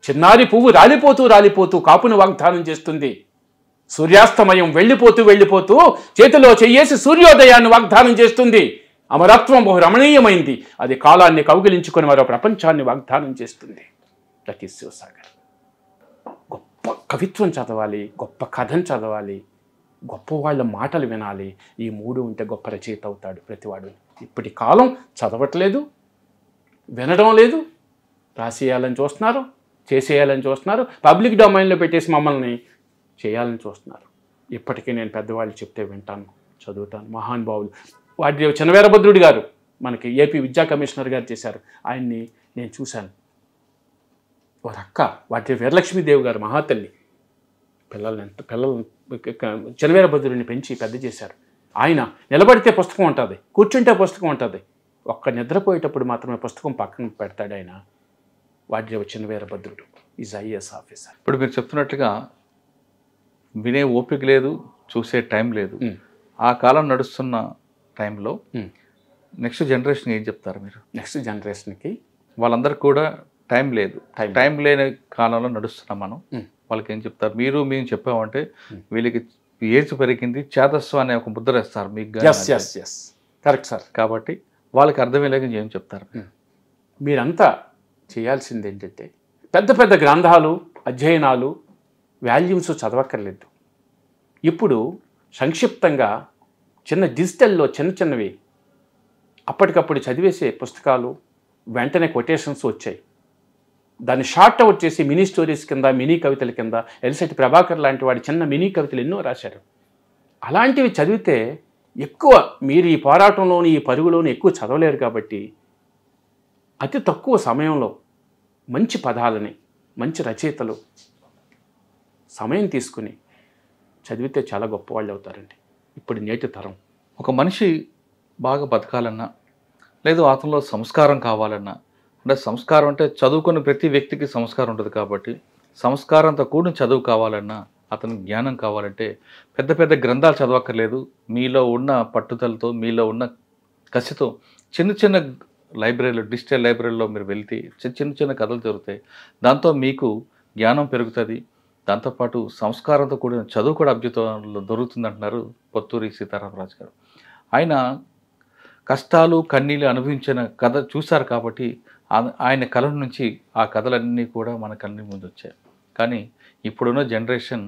చిన్నారి పువ్వు రాలిపోతూ రాలిపోతూ కాపును వాగ్దానం చేస్తుంది, సూర్యాస్తమయం వెళ్ళిపోతూ చేతిలో చెయ్యేసి సూర్యోదయాన్ని వాగ్దానం చేస్తుంది, అమరత్వం బహు రమణీయమైంది, అది కాలాన్ని కౌగిలించుకొని మరో ప్రపంచాన్ని వాగ్దానం చేస్తుంది. That is Sivasagar. గొప్ప కవిత్వం చదవాలి, గొప్ప కథను చదవాలి, గొప్ప వాళ్ళ మాటలు వినాలి. ఈ 3 ఉంటే గొప్ప రచయిత అవుతాడు ప్రతివాడు. ఇప్పటి కాలం చదవట్లేదు, వినడం లేదు, రాసేయాలని చూస్తున్నారు, చేసేయాలని చూస్తున్నారు, పబ్లిక్ డొమైన్లో పెట్టేసి మమ్మల్ని చేయాలని చూస్తున్నారు. ఇప్పటికీ నేను పెద్దవాళ్ళు చెప్తే వింటాను, చదువుతాను. మహానుభావులు వాటి చినవీరభద్రుడి గారు మనకి ఏపీ విద్యా కమిషనర్ గారు చేశారు, ఆయన్ని నేను చూశాను. వారి అక్క వాటి వీరలక్ష్మీదేవి గారు మహాతల్లి పిల్లలు చినవీరభద్రుడిని పెంచి పెద్ద చేశారు. ఆయన నిలబడితే పుస్తకం ఉంటుంది, కూర్చుంటే పుస్తకం ఉంటుంది, ఒక్క నిద్రపోయేటప్పుడు మాత్రమే పుస్తకం పక్కన పెడతాడు ఆయన. వాటి చినవీరభద్రుడు ఈజ్ ఐఏఎస్ ఆఫీసర్. ఇప్పుడు మీరు చెప్తున్నట్టుగా వినే ఓపిక లేదు, చూసే టైం లేదు. ఆ కాలం నడుస్తున్న టైంలో నెక్స్ట్ జనరేషన్ ఏం చెప్తారు మీరు? నెక్స్ట్ జనరేషన్కి వాళ్ళందరికీ కూడా టైం లేదు, టైం లేని కాలంలో నడుస్తున్నాం మనం. వాళ్ళకి ఏం చెప్తారు? మేము చెప్పామంటే వీళ్ళకి ఏజ్ పెరిగింది, చేతస్సు అనే ఒక ముద్ర వేస్తారు మీకు. Correct sir. కాబట్టి వాళ్ళకి అర్థమయ్యేలాగా ఏం చెప్తారు? మీరంతా చేయాల్సింది ఏంటంటే పెద్ద పెద్ద గ్రంథాలు, అధ్యయనాలు, వాల్యూమ్స్ చదవక్కర్లేదు. ఇప్పుడు సంక్షిప్తంగా చిన్న డిజిటల్లో చిన్నవి అప్పటికప్పుడు చదివేసే పుస్తకాలు, వెంటనే కొటేషన్స్ వచ్చాయి. దాన్ని షార్ట్ అవుట్ చేసి మినీ స్టోరీస్ కింద, మినీ కవితల కింద ఎల్సెట్టి ప్రభాకర్ లాంటి వాడి చిన్న మినీ కవితలు ఎన్నో రాశారు. అలాంటివి చదివితే ఎక్కువ మీరు ఈ పోరాటంలోని, ఈ పరుగులోని ఎక్కువ చదవలేరు. కాబట్టి అతి తక్కువ సమయంలో మంచి పదాలని, మంచి రచయితలు సమయం తీసుకుని చదివితే చాలా గొప్పవాళ్ళు అవుతారండి ఇప్పుడు నేటి తరం. ఒక మనిషి బాగా బతకాలన్నా, లేదు అతనిలో సంస్కారం కావాలన్నా, అంటే సంస్కారం అంటే చదువుకున్న ప్రతి వ్యక్తికి సంస్కారం ఉంటుంది. కాబట్టి సంస్కారంతో కూడిన చదువు కావాలన్నా, అతనికి జ్ఞానం కావాలంటే పెద్ద పెద్ద గ్రంథాలు చదవక్కర్లేదు. మీలో ఉన్న పట్టుదలతో, మీలో ఉన్న కసితో చిన్న లైబ్రరీలో, డిజిటల్ లైబ్రరీలో మీరు వెళ్తే చిన్న కథలు దొరుకుతాయి. దాంతో మీకు జ్ఞానం పెరుగుతుంది. దాంతోపాటు సంస్కారంతో కూడిన చదువు కూడా అభ్యుతంలో దొరుకుతుంది అంటున్నారు పొత్తూరి సీతారామరాజు గారు. ఆయన కష్టాలు, కన్నీళ్ళు అనుభవించిన కథ చూశారు కాబట్టి ఆయన కళ నుంచి ఆ కథలన్నీ కూడా మన కళ్ళ ముందు వచ్చాయి. కానీ ఇప్పుడున్న జనరేషన్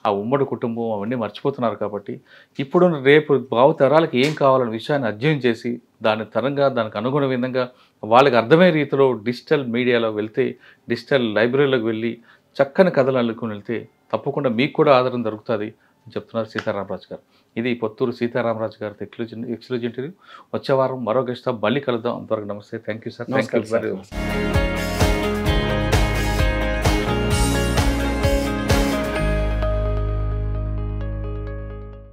ఆ ఉమ్మడి కుటుంబం అవన్నీ మర్చిపోతున్నారు. కాబట్టి ఇప్పుడున్న రేపు భావితరాలకు ఏం కావాలనే విషయాన్ని అధ్యయనం చేసి దాని తరంగా, దానికి అనుగుణ విధంగా వాళ్ళకి అర్థమయ్యే రీతిలో డిజిటల్ మీడియాలో వెళ్తే, డిజిటల్ లైబ్రరీలోకి వెళ్ళి చక్కని కథలు అల్లుకొని వెళ్తే తప్పకుండా మీకు కూడా ఆదరణ దొరుకుతుంది అని చెప్తున్నారు సీతారామరాజు గారు. ఇది పొత్తూరు సీతారామరాజు గారితో ఎక్స్క్లూజివ్ ఇంటర్వ్యూ. వచ్చే వారం మరో గెస్ట్తో మళ్ళీ కలుద్దాం. అంతవరకు నమస్తే. Thank you sir. Thank you very much.